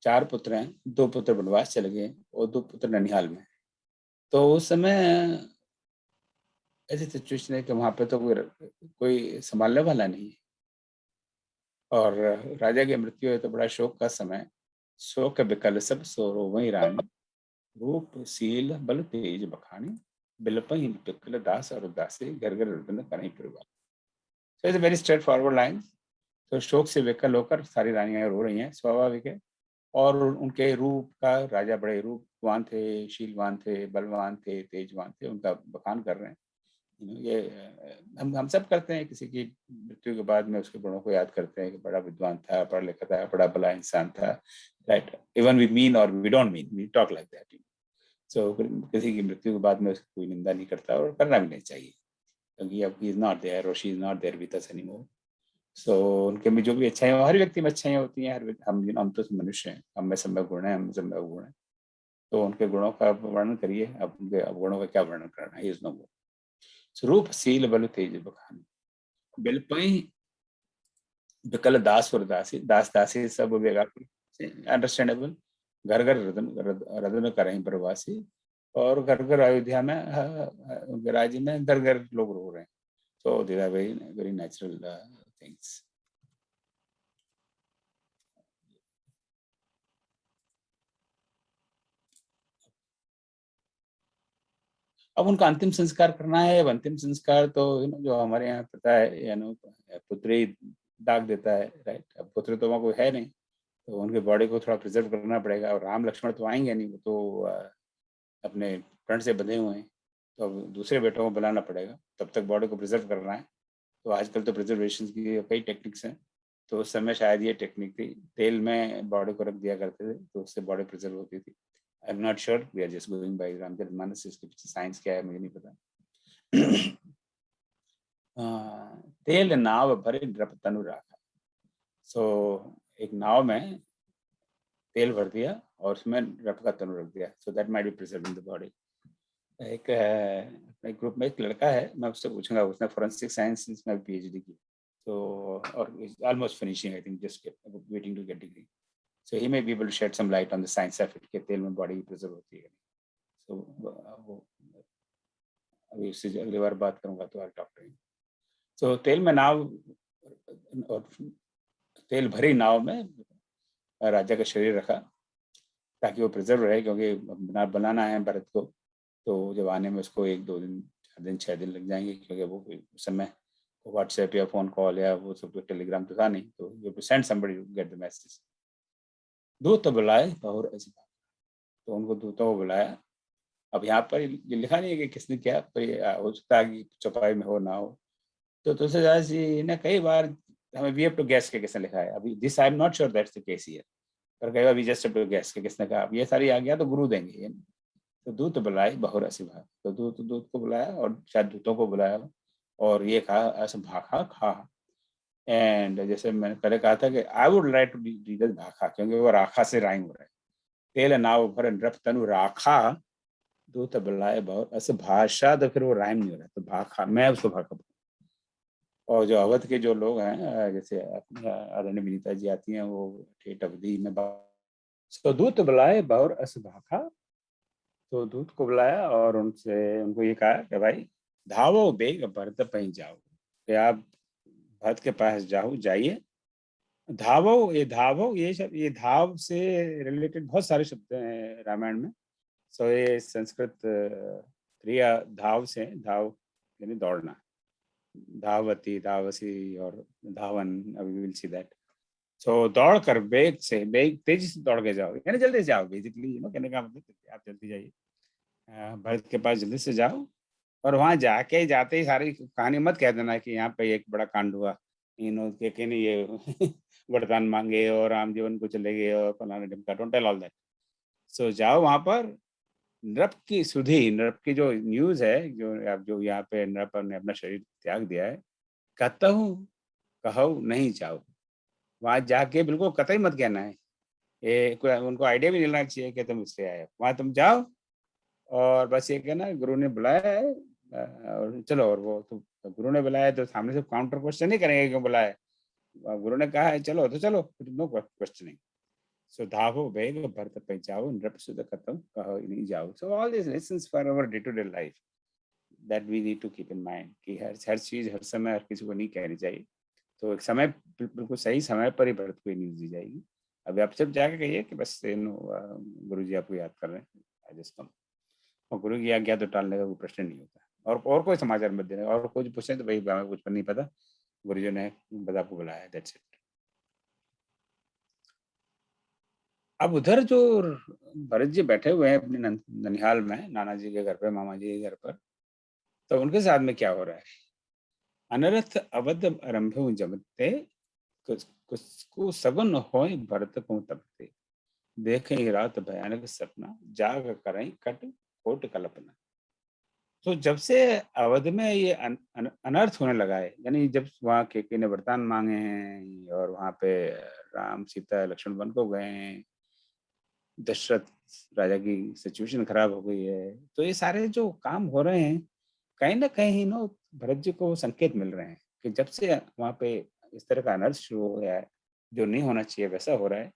4 पुत्र हैं, 2 पुत्र वनवास चले गए और 2 पुत्र ननिहाल में। तो उस समय ऐसी सिचुएशन है कि वहां पे तो कोई संभालने वाला नहीं है, और राजा की मृत्यु है तो बड़ा शोक का समय। शोक बिकल सब सोरो वही रानी, रूप सील बल तेज बखानी, बिलपहि बिकल दास और उदासी, घर घर रुदन करही परिवार। So it's a very straight forward line. तो शोक से विकल होकर सारी रानियां रो रही हैं, स्वाभाविक है। और उनके रूप का, राजा बड़े रूपवान थे, शीलवान थे, बलवान थे, तेजवान थे, उनका बखान कर रहे हैं। ये हम सब करते हैं, किसी की मृत्यु के बाद में उसके गुणों को याद करते हैं कि बड़ा विद्वान था, पढ़ा लिखा था, बड़ा भला इंसान था, राइट? इवन वी मीन और we don't mean, we talk like that. So किसी की मृत्यु के बाद में उसकी कोई निंदा नहीं करता, और करना भी नहीं चाहिए, क्योंकि अब ही इज नॉट देयर और she is not there with us anymore. So उनके में जो भी अच्छाई, हर व्यक्ति में अच्छाई होती हैं, हम तो मनुष्य हैं, हम में सब में गुण है, हम सब में अवगुण है। तो उनके गुणों का वर्णन करिए, अब उनके अवगुणों का क्या वर्णन करना है? इज नो मोर। रूप सील बल तेज बखानी, बिलपहि बिकल दास और दासी, दास दासी सब अंडरस्टैंडेबल। घर घर रदन करहीं प्रवासी, और घर घर अयोध्या में, उनके राज्य में घर घर लोग रो रहे हैं। So these are very very natural things. अब उनका अंतिम संस्कार करना है। अब अंतिम संस्कार तो जो हमारे यहाँ पता है, पुत्र ही दाग देता है, राइट? अब पुत्र तो वहाँ कोई है नहीं, तो उनके बॉडी को थोड़ा प्रिजर्व करना पड़ेगा। और राम लक्ष्मण तो आएंगे नहीं, वो तो अपने प्रण से बंधे हुए हैं, तो अब दूसरे बेटों को बुलाना पड़ेगा, तब तक बॉडी को प्रिजर्व करना है। तो आजकल तो प्रिजर्वेशन की कई टेक्निक्स हैं। तो उस समय शायद ये टेक्निक थी, तेल में बॉडी को रख दिया करते थे तो उससे बॉडी प्रिजर्व होती थी। I am not sure, we are just going by Ramcharitmanas, इसके पीछे साइंस क्या है मुझे नहीं पता। तेल नाव भरे नृप तनु राखा। सो एक नाव में तेल भर दिया और उसमें नृप का तनु रख दिया, so that might be preserving the body. एक अपने ग्रुप में एक लड़का है, मैं उससे पूछूंगा, उसने फोरेंसिक साइंस में PhD की, तो और almost finishing, I think just waiting to get degree, so he may be able to shed some light on the science of it, के तेल में बॉडी प्रिजर्व होती है। सो वो अभी उससे अगली बार बात करूंगा तो आई टॉक टू हिम। सो तेल में नाव और तेल भरी नाव में राजा का शरीर रखा ताकि वो प्रिजर्व रहे, क्योंकि बनाना है भरत को, तो जब आने में उसको 1-2 दिन 4 दिन 6 दिन लग जाएंगे, क्योंकि वो उस समय व्हाट्सएप या फोन कॉल या वो सब टेलीग्राम तो था नहीं, तो you to send somebody to get the message. दूत तो बुलाए और ऐसे, तो उनको दूतों को बुलाया। अब यहाँ पर ये लिखा नहीं है कि किसने क्या, हो सकता है कि चौपाई में हो ना हो, तो तुलसीदास जी ने कई बार हमें वी हैव टू गेस के किसने लिखा है। अभी this I am not sure that's the case here, पर कई बार we just have to guess के किसने कहा। अब ये सारी आ गया तो गुरु देंगे। तो दूत बुलाए बहुर असी भाग, तो दूत को बुलाया और शायद दूतों को बुलाया और ये कहा अस भाखा खा। एंड जैसे मैंने पहले कहा था कि I would like to read भाखा, क्योंकि वो राखा से राइम हो रहा है। तेल नाव भर नृप तनु राखा, दूत बुलाए बहुर अस भाषा, तो फिर वो राइम नहीं हो रहा, तो भाखा, मैं उसको भाखा। और जो अवध के जो लोग हैं, जैसे आदरणीय विनीता जी आती हैं, वो ठेठ अवधि में तो दूत बुलाए बहुर अस भाखा, तो दूत को बुलाया और उनसे उनको ये कहा कि भाई धावो बेग भरत पहीं जाओ, कि आप भरत के पास जाओ, जाइए। धावो, ये शब्द, ये धाव से रिलेटेड बहुत सारे शब्द हैं रामायण में। सो ये संस्कृत क्रिया धाव से, धाव यानी दौड़ना, धावती, धावसी और धावन, अभी विल सी दैट। सो दौड़ कर बेग से, बेग तेजी से दौड़ के जाओ, यानी जल्दी से जाओ बेसिकली, कहने का मतलब आप जल्दी जाइए, भरत के पास जल्दी से जाओ। और वहां जाके जाते ही सारी कहानी मत कह देना कि यहाँ पे एक बड़ा कांड हुआ, के नहीं ये वरदान मांगे और राम जीवन को चले गए और फलाना ढिमका, डोंट टेल ऑल दैट। सो जाओ वहां पर, नृप की सुधि, नृप की जो न्यूज है, जो यहाँ पे नृप ने अपना शरीर त्याग दिया है, कहूँ कहो नहीं जाओ। वहां जाके बिल्कुल कतई मत कहना है, ये उनको आइडिया भी नहीं लेना चाहिए कि तुम इससे आए, वहां तुम जाओ और बस ये कहना गुरु ने बुलाया है और चलो। और वो तो गुरु ने बुलाया तो सामने से काउंटर क्वेश्चन नहीं करेंगे क्यों बुलाया, गुरु ने कहा है चलो तो चलो, नो क्वेश्चनिंग। सो धावो बेग भरत पे जाओ, नृप सुध कतहु कहो नहीं जाओ। So all this lessons for our day to day life that we need to keep in mind कि हर चीज हर समय हर किसी को नहीं कहनी चाहिए। तो एक समय बिल्कुल सही समय पर ही भरत को न्यूज दी जाएगी। अभी आप सब जाके कहिए कि बस गुरु जी आपको याद कर रहे हैं, आई जस्ट कम। और गुरु की आज्ञा तो टालने का कोई प्रश्न नहीं होता। और कोई समाचार मत देना, और कुछ पूछे तो भाई हमें कुछ नहीं पता, गुरु जी ने बस आपको बुलाया, दैट्स इट। अब उधर जो भरत जी बैठे हुए हैं अपने ननिहाल में, नाना जी के घर पर, मामा जी के घर पर, तो उनके साथ में क्या हो रहा है? अनरथ अवध आरंभ जमते, कुछ सगुन होय भरत को तबते, देखें रात भयानक सपना, जाग करें कट कोट कल्पना। तो जब से अवध में ये अनर्थ होने लगा है, यानी जब वहाँ के ने वरदान मांगे हैं और वहाँ पे राम सीता लक्ष्मण वन को गए हैं, दशरथ राजा की सिचुएशन खराब हो गई है, तो ये सारे जो काम हो रहे हैं कहीं ना कहीं नो भरत जी को संकेत मिल रहे हैं कि जब से वहाँ पे इस तरह का अनर्थ शुरू हो गया है, जो नहीं होना चाहिए वैसा हो रहा है।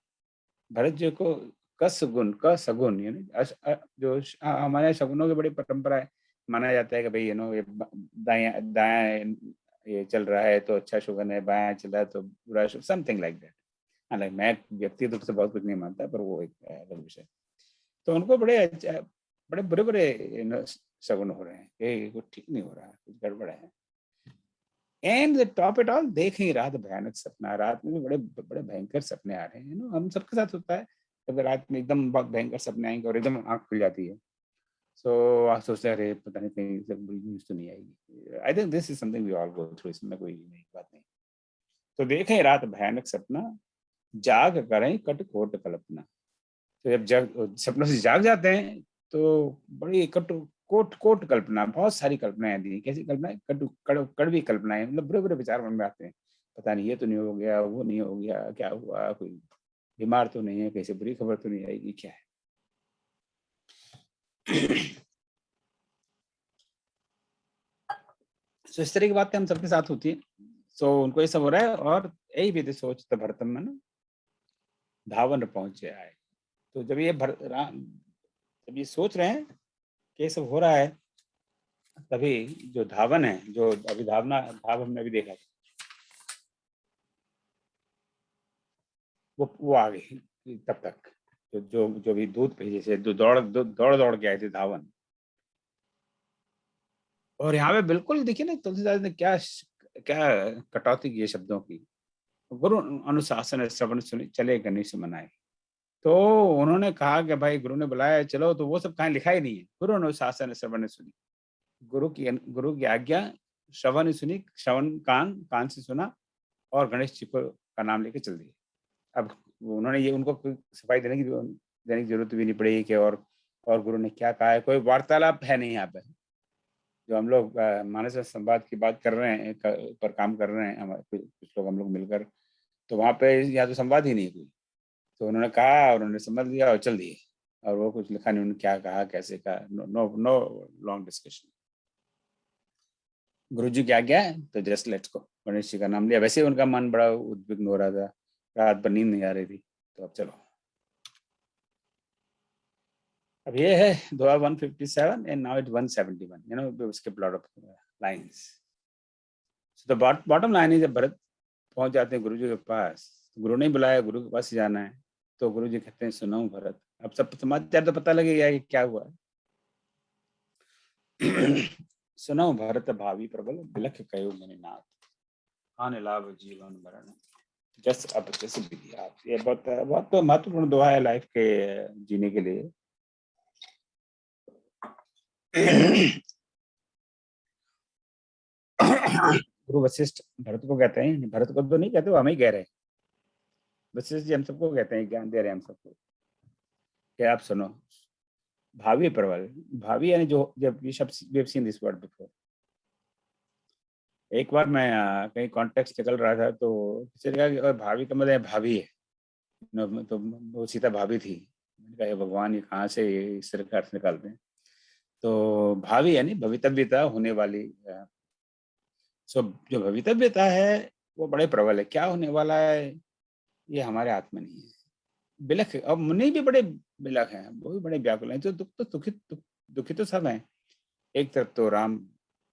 भरत जी को का सगुन यानी जो हमारे शगुनों की बड़ी परंपरा है, माना जाता है कि भाई ये दाया दाया ये चल रहा है तो अच्छा शुगन है, बाया चल रहा है तो बुरा, समथिंग लाइक दैट। हालांकि मैं व्यक्तिगत से बहुत कुछ नहीं मानता, पर वो एक अलग विषय। तो उनको बड़े बुरे बुरे शगुन हो रहे हैं कि कुछ ठीक नहीं हो रहा है, कुछ गड़बड़ है। एंड टॉप इट ऑल, देखें रात भयानक सपना, रात में बड़े बड़े भयंकर सपने आ रहे हैं। नो हम सबके साथ होता है, जब रात में एकदम बहुत भयंकर सपने आएंगे और एकदम आंख खुल जाती है, सो आप सोचते हैं अरे पता नहीं कहीं से बुरी न्यूज तो नहीं आएगी। I think this is something we all go through, इसमें कोई नई बात नहीं। तो देखें रात भयानक सपना, जाग करें कटकोट कल्पना। तो जब जग सपनों से जाग जाते हैं तो बड़ी कोट कोट कल्पना, बहुत सारी कल्पनाएं दी। कैसी कल्पनाएं? कड़वी कल्पनाएं, मतलब बुरे बुरे विचार मन में आते हैं। पता नहीं ये तो नहीं हो गया, वो नहीं हो गया, क्या हुआ, कोई बीमार तो नहीं है, कैसे बुरी खबर तो नहीं आएगी, क्या है। तो इस तरह की बातें हम सबके साथ होती है। सो उनको ये सब हो रहा है, और यही विधि सोच भरतम मन धावन पहुंचे आए। तो जब ये जब ये सोच रहे हैं कि ये सब हो रहा है, तभी जो धावन है, जो अभी भाव हमने अभी देखा, वो आ गई तब तक। जो भी दूध भेजे से दौड़ के आए थे धावन। और यहाँ पे बिल्कुल देखिए ना, तुलसीदास ने क्या क्या कटौती की है शब्दों की। गुरु अनुशासन श्रवण सुनि चले गणेश मनाए। तो उन्होंने कहा कि भाई गुरु ने बुलाया चलो, तो वो सब कहाँ लिखा ही नहीं है। गुरु अनुशासन श्रवण सुनि, गुरु की आज्ञा श्रवण सुनी, श्रवण कान से सुना, और गणेश जी का नाम लेके चल दिए। अब उन्होंने ये, उनको सफाई देने की जरूरत भी नहीं पड़ेगी कि और गुरु ने क्या कहा है। कोई वार्तालाप है नहीं यहाँ पे। जो हम लोग मानस संवाद की बात कर रहे हैं, पर काम कर रहे हैं हमारे कुछ लोग, हम लोग मिलकर, तो वहाँ पे यहाँ तो संवाद ही नहीं कोई। तो उन्होंने कहा और उन्होंने समझ लिया और चल दिए, और वो कुछ लिखा नहीं उन्होंने क्या कहा, कैसे कहा। No long discussion. गुरु जी की आज्ञा है तो just let's go. Ganesh ji का नाम लिया। वैसे ही उनका मन बड़ा उद्विग्न हो रहा था, रात भर नींद नहीं आ रही थी। तो अब चलो, अब ये है दोहा 157 and now it's 171. You know, we skip a lot of lines. So the bottom line is, जब भरत पहुंच जाते हैं गुरु जी के पास, गुरु ने बुलाया, गुरु के पास ही जाना है, तो गुरु जी कहते हैं सुनो भरत। अब सब समाचार तो पता लगेगा कि क्या हुआ। सुनो भरत भावी प्रबल, बिलख कयो मुनि नाथ, आने लाभ जीवन मरण जस अब जस विधियात। ये बहुत महत्वपूर्ण दोहा है लाइफ के जीने के लिए। गुरु वशिष्ठ भरत को कहते हैं, भरत को तो नहीं कहते, वो हमें ही कह रहे हैं। वशिष्ठ जी हम सबको कहते हैं, ज्ञान दे रहे हैं हम सबको कि आप सुनो। भावी प्रबल, भावी यानी जो, जब ये शब्द we have seen this word before. एक बार मैं कहीं कॉन्टेक्स्ट चल रहा था, तो किसी ने कहा कि भावी का मतलब भाभी है, तो वो सीता भाभी थी। मैंने कहा भगवान ये कहाँ से इस तरह का अर्थ निकालते हैं। तो भावी यानी भवितव्यता, होने वाली। सो जो भवितव्यता है वो बड़े प्रबल है। क्या होने वाला है ये हमारे हाथ में नहीं है। बिलख, अब मुनि भी बड़े बिलख हैं, वो भी बड़े व्याकुल हैं। तो दुखी तो सब हैं। एक तरफ तो राम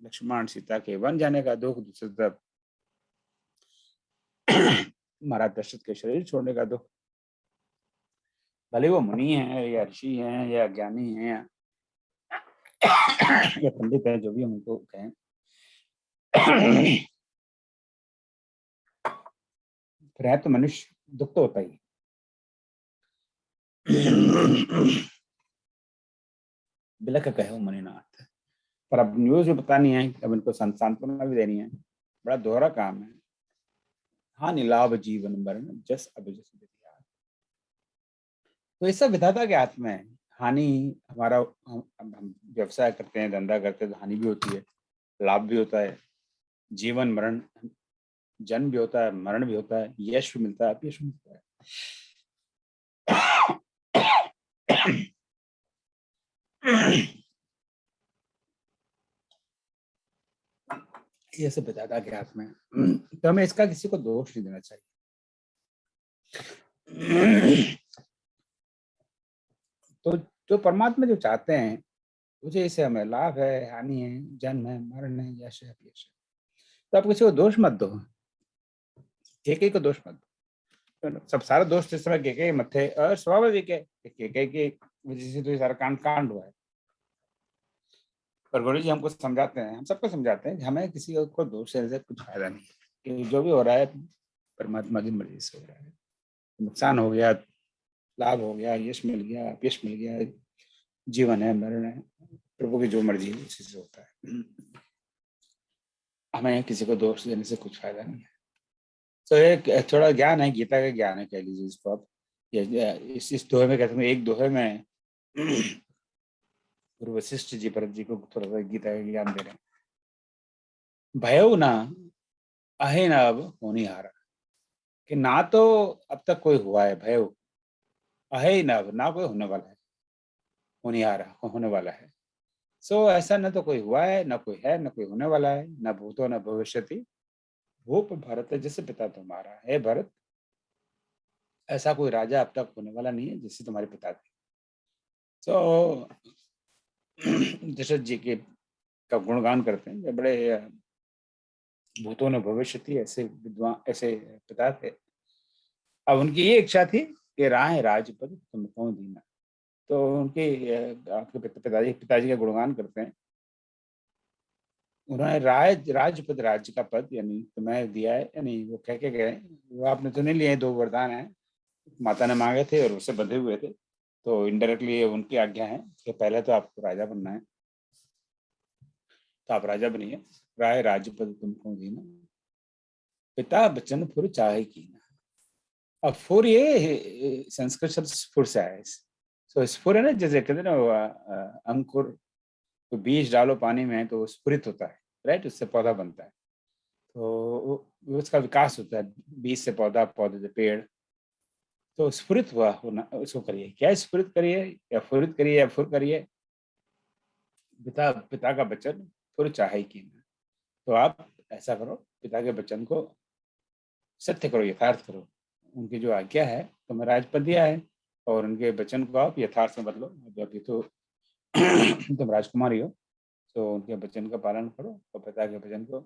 लक्ष्मण सीता के वन जाने का दुख, दूसरी तरफ महाराज दशरथ के शरीर छोड़ने का दुख। भले वो मुनि हैं या ऋषि हैं या ज्ञानी हैं या पंडित हैं, जो भी हम उनको कहें, फिर है तो मनुष्य, दुख तो होता ही। बिलख कहो मुनिनाथ। पर अब न्यूज भी पता नहीं है, अब इनको सांत्वना भी देनी है। बड़ा दोहरा काम है। हाँ निलाभ जीवन मरण जस अब जस विधियात। तो ये सब विधाता के हाथ में है। हानि हमारा, हम व्यवसाय करते हैं, धंधा करते हैं, तो हानि भी होती है, लाभ भी होता है। जीवन मरण, जन्म भी होता है, मरण भी होता है, यश भी मिलता है, अपयश भी मिलता है। ये सब विधाता के हाथ में। तो हमें इसका किसी को दोष नहीं देना चाहिए। तो जो परमात्मा जो चाहते हैं, मुझे इससे हमें लाभ है, हानि है, जन्म है, मरण है, यश है, अपयश है, तो आप किसी को दोष मत दो, केके को दोष मत दो। सब सारा दोष इस समय केके मत्थे, और स्वाभाविक है केके की वजह से तो ये सारा कांड हुआ है। पर गुरु जी हमको समझाते हैं, हम सबको समझाते हैं कि हमें किसी को दोष देने से कुछ फायदा नहीं है, कि जो भी हो रहा है परमात्मा की मर्जी से हो रहा है। नुकसान हो गया, लाभ हो गया, यश मिल गया, अपयश मिल गया, जीवन है, मरण है, प्रभु की जो मर्जी है उसी से होता है। हमें किसी को दोष देने से कुछ फायदा नहीं है। तो एक थोड़ा ज्ञान है, गीता का ज्ञान है कह लीजिए इसको आप। इस दोहे में कहते हैं, एक दोहे में गुरु वशिष्ठ जी भरत जी को थोड़ा सा गीता का ज्ञान दे रहे हैं। भयउ ना अहे न अब होनिहारा, कि ना तो अब तक कोई हुआ है, भयउ अहे न अब, ना कोई होने वाला है, होनिहारा होने वाला है। सो ऐसा न तो कोई हुआ है, न कोई है, न कोई होने वाला है, न भूतो न भविष्यति, भूप भरत जैसे पिता तुम्हारा है। भरत, ऐसा कोई राजा अब तक होने वाला नहीं है जैसे तुम्हारे पिता थे। तो दशरथ जी के का गुणगान करते हैं, ये बड़े भूतों ने भविष्यति ऐसे विद्वान, ऐसे पिता थे। अब उनकी ये इच्छा थी कि राह राजपद तुम कौन दीना। तो उनके आपके पिताजी का गुणगान करते हैं। उन्होंने राजपद, राज्य का पद यानी तुम्हें दिया है, यानी वो कह के गए, वो आपने तो नहीं लिए, 2 वरदान हैं, माता ने मांगे थे और उससे बंधे हुए थे। तो इनडायरेक्टली ये उनकी आज्ञा है कि पहले तो आपको राजा बनना है, तो आप राजा बनिए। राय राजपद तुमको दीना, पिता बचन फुर चाहे कीना। अब फुर ये संस्कृत शब्द स्फुर से आया है। सो स्फुर है ना, जैसे कहते हैं ना अंकुर, तो बीज डालो पानी में तो स्फुरित होता है, राइट, उससे पौधा बनता है। तो उसका विकास होता है, बीज से पौधा, पौधे से पेड़। तो स्फुरित हुआ होना, उसको करिए, क्या स्फुरित करिए या फुरित करिए या फुर करिए, पिता का वचन फुर चाहे कीना। तो आप ऐसा करो, पिता के वचन को सत्य करो, यथार्थ करो। उनकी जो आज्ञा है तुम्हें राजपद दिया है, और उनके वचन को आप यथार्थ में बदलो। अभी तो तुम राजकुमारी हो, तो उनके वचन का पालन करो और पिता के वचन को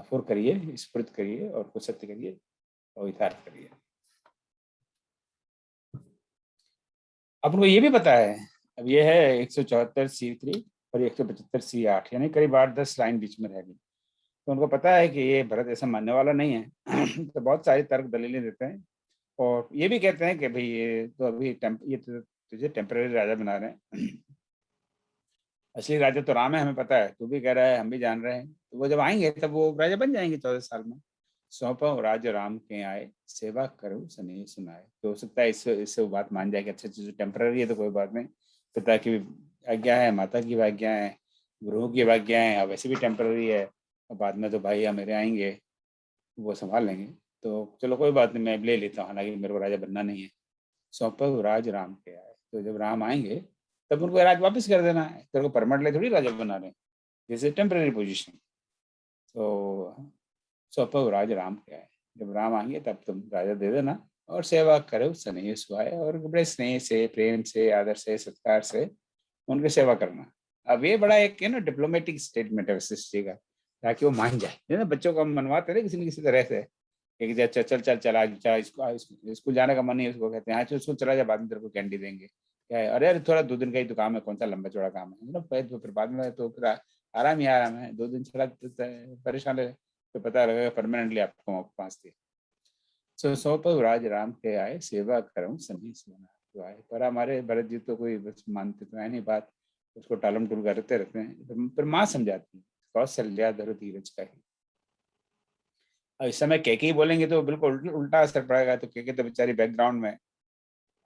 फुर करिए, स्फुरित करिए और कुछ सत्य करिए और यथार्थ करिए। अब उनको ये भी पता है, अब ये है 174 C3 और 175 C8, यानी करीब 8-10 लाइन बीच में रह गई। तो उनको पता है कि ये भरत ऐसा मानने वाला नहीं है। तो बहुत सारी तर्क दलीलें देते हैं, और ये भी कहते हैं कि भाई ये तो अभी ये तो तुझे टेम्पररी राजा बना रहे हैं, असली राजा तो राम है, हमें पता है, तू भी कह रहा है, हम भी जान रहे हैं। तो वो जब आएंगे तब वो राजा बन जाएंगे 14 साल में। सौंपा राज राम के आए, सेवा करो स्नेह सुनाए। तो हो सकता है इससे वो बात मान जाए कि अच्छा चीज टेम्पररी है तो कोई बात नहीं, पिता की आज्ञा है, माता की आज्ञा है, गुरुओं की आज्ञा है, वैसे भी टेम्पररी है, और बाद में तो भाई मेरे आएंगे, वो संभाल लेंगे। तो चलो कोई बात नहीं, मैं ले लेता हूँ, हालांकि मेरे को राजा बनना नहीं है। सौंपा राज राम के आए, तो जब राम आएंगे तब उनको राज वापस कर देना है, तेरे को परमानेंटली थोड़ी राजा बना रहे हैं, जैसे टेम्पररी पोजीशन। तो सौंपा राज राम के आए, जब राम आएंगे तब तुम राजा दे देना, और सेवा करो स्नेह सुहाए, और बड़े स्नेह से, प्रेम से, आदर से, सत्कार से उनकी सेवा करना। अब ये बड़ा एक ना डिप्लोमेटिक स्टेटमेंट है वशिष्ठ जी का, ताकि वो मान जाए। है ना, बच्चों को हम मनवाते रहे किसी न किसी तरह से, कि चल चल चल चला चला, इसको स्कूल जाने का मन नहीं है, उसको कहते हैं हाँ चल स्कूल चला जा, बाद में तेरे को कैंडी देंगे। क्या है, अरे थोड़ा 2 दिन का ही तो काम है, कौन सा लंबा चौड़ा काम है ना, फिर बाद में तो फिर आराम ही आराम है, 2 दिन चला परेशान है, तो पता लगेगा परमानेंटली आपको पास दिए। सो सौंप राज राम के आए, सेवा करूं सभी सुना तो आए। पर हमारे भरत जी तो कोई बस मानते तो है नहीं बात, उसको टालम टूल करते रहते हैं। पर माँ समझाती है, कौशल्या धरो धीरज का ही। अब इस समय कैके बोलेंगे तो बिल्कुल उल्टा असर पड़ेगा, तो कैके तो बेचारी बैकग्राउंड में।